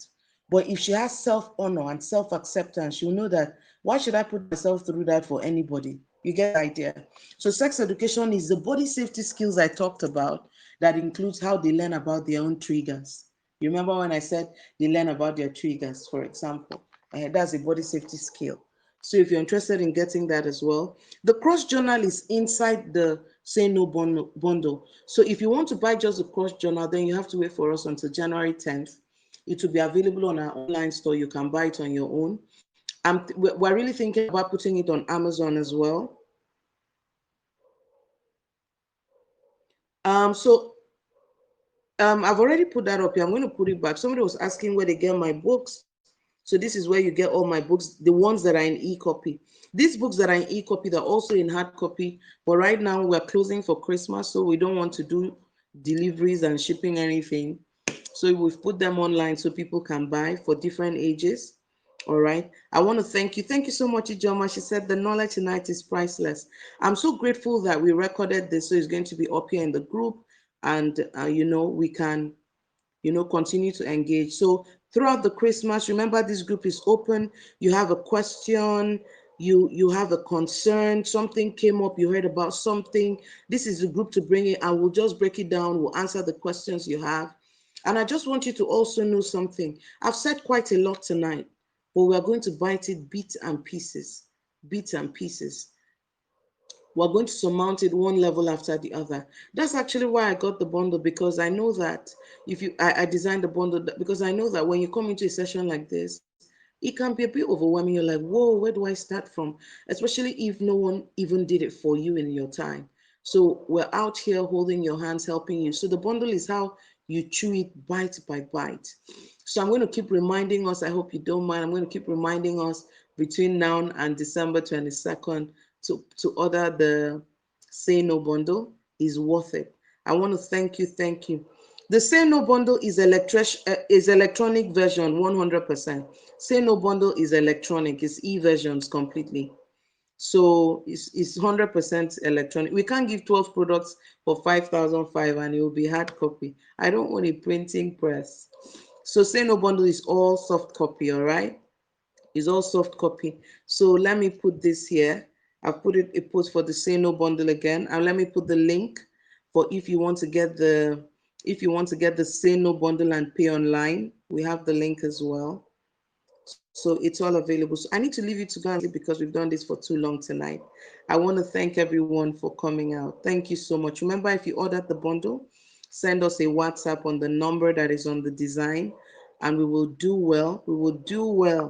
But if she has self-honor and self-acceptance, she'll know that, why should I put myself through that for anybody? You get the idea. So sex education is the body safety skills I talked about that includes how they learn about their own triggers. You remember when I said they learn about their triggers, for example? That's a body safety skill. So if you're interested in getting that as well, the cross journal is inside the Say No bundle. So if you want to buy just the cross journal, then you have to wait for us until January 10th. It will be available on our online store. You can buy it on your own. We're really thinking about putting it on Amazon as well. So I've already put that up here. I'm going to put it back. Somebody was asking where they get my books. So this is where you get all my books, the ones that are in e-copy. These books that are in e-copy, they're also in hard copy. But right now we're closing for Christmas, so we don't want to do deliveries and shipping anything. So we've put them online so people can buy for different ages. All right. I want to thank you. Thank you so much, Ijoma. She said the knowledge tonight is priceless. I'm so grateful that we recorded this, so it's going to be up here in the group, and we can continue to engage. So throughout the Christmas, remember this group is open. You have a question, you have a concern, something came up, you heard about something. This is the group to bring it, and we'll just break it down. We'll answer the questions you have. And I just want you to also know something. I've said quite a lot tonight, but we're going to bite it bits and pieces, bits and pieces. We're going to surmount it one level after the other. That's actually why I got the bundle, because I know that I designed the bundle because I know that when you come into a session like this, it can be a bit overwhelming. You're like, whoa, where do I start from? Especially if no one even did it for you in your time. So we're out here holding your hands, helping you. So the bundle is how you chew it bite by bite. So I'm going to keep reminding us, I hope you don't mind, I'm going to keep reminding us between now and December 22nd to order the Say No bundle. Is worth it. I want to thank you, thank you. The Say No bundle is electronic version 100%. Say No bundle is electronic, it's e-versions completely. So it's 100% electronic. We can't give 12 products for 5,005 and it will be hard copy. I don't want a printing press. So Say No bundle is all soft copy, all right? It's all soft copy. So let me put this here. I've put it post for the Say No bundle again. And let me put the link for if you want to get the Say No bundle and pay online. We have the link as well. So it's all available. So I need to leave you to go and sleep because we've done this for too long tonight. I want to thank everyone for coming out. Thank you so much. Remember, if you ordered the bundle, send us a WhatsApp on the number that is on the design, and we will do well. We will do well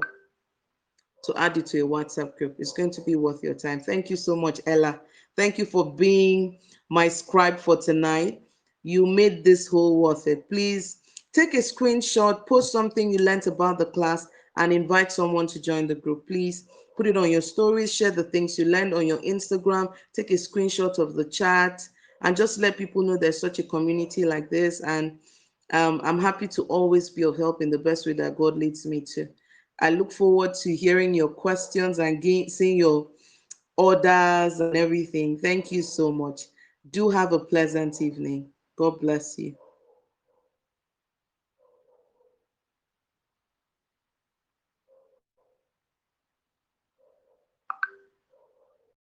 to add you to a WhatsApp group. It's going to be worth your time. Thank you so much, Ella. Thank you for being my scribe for tonight. You made this whole worth it. Please take a screenshot, post something you learned about the class, and invite someone to join the group. Please put it on your stories, share the things you learned on your Instagram, take a screenshot of the chat, and just let people know there's such a community like this. And I'm happy to always be of help in the best way that God leads me to. I look forward to hearing your questions and seeing your orders and everything. Thank you so much. Do have a pleasant evening. God bless you.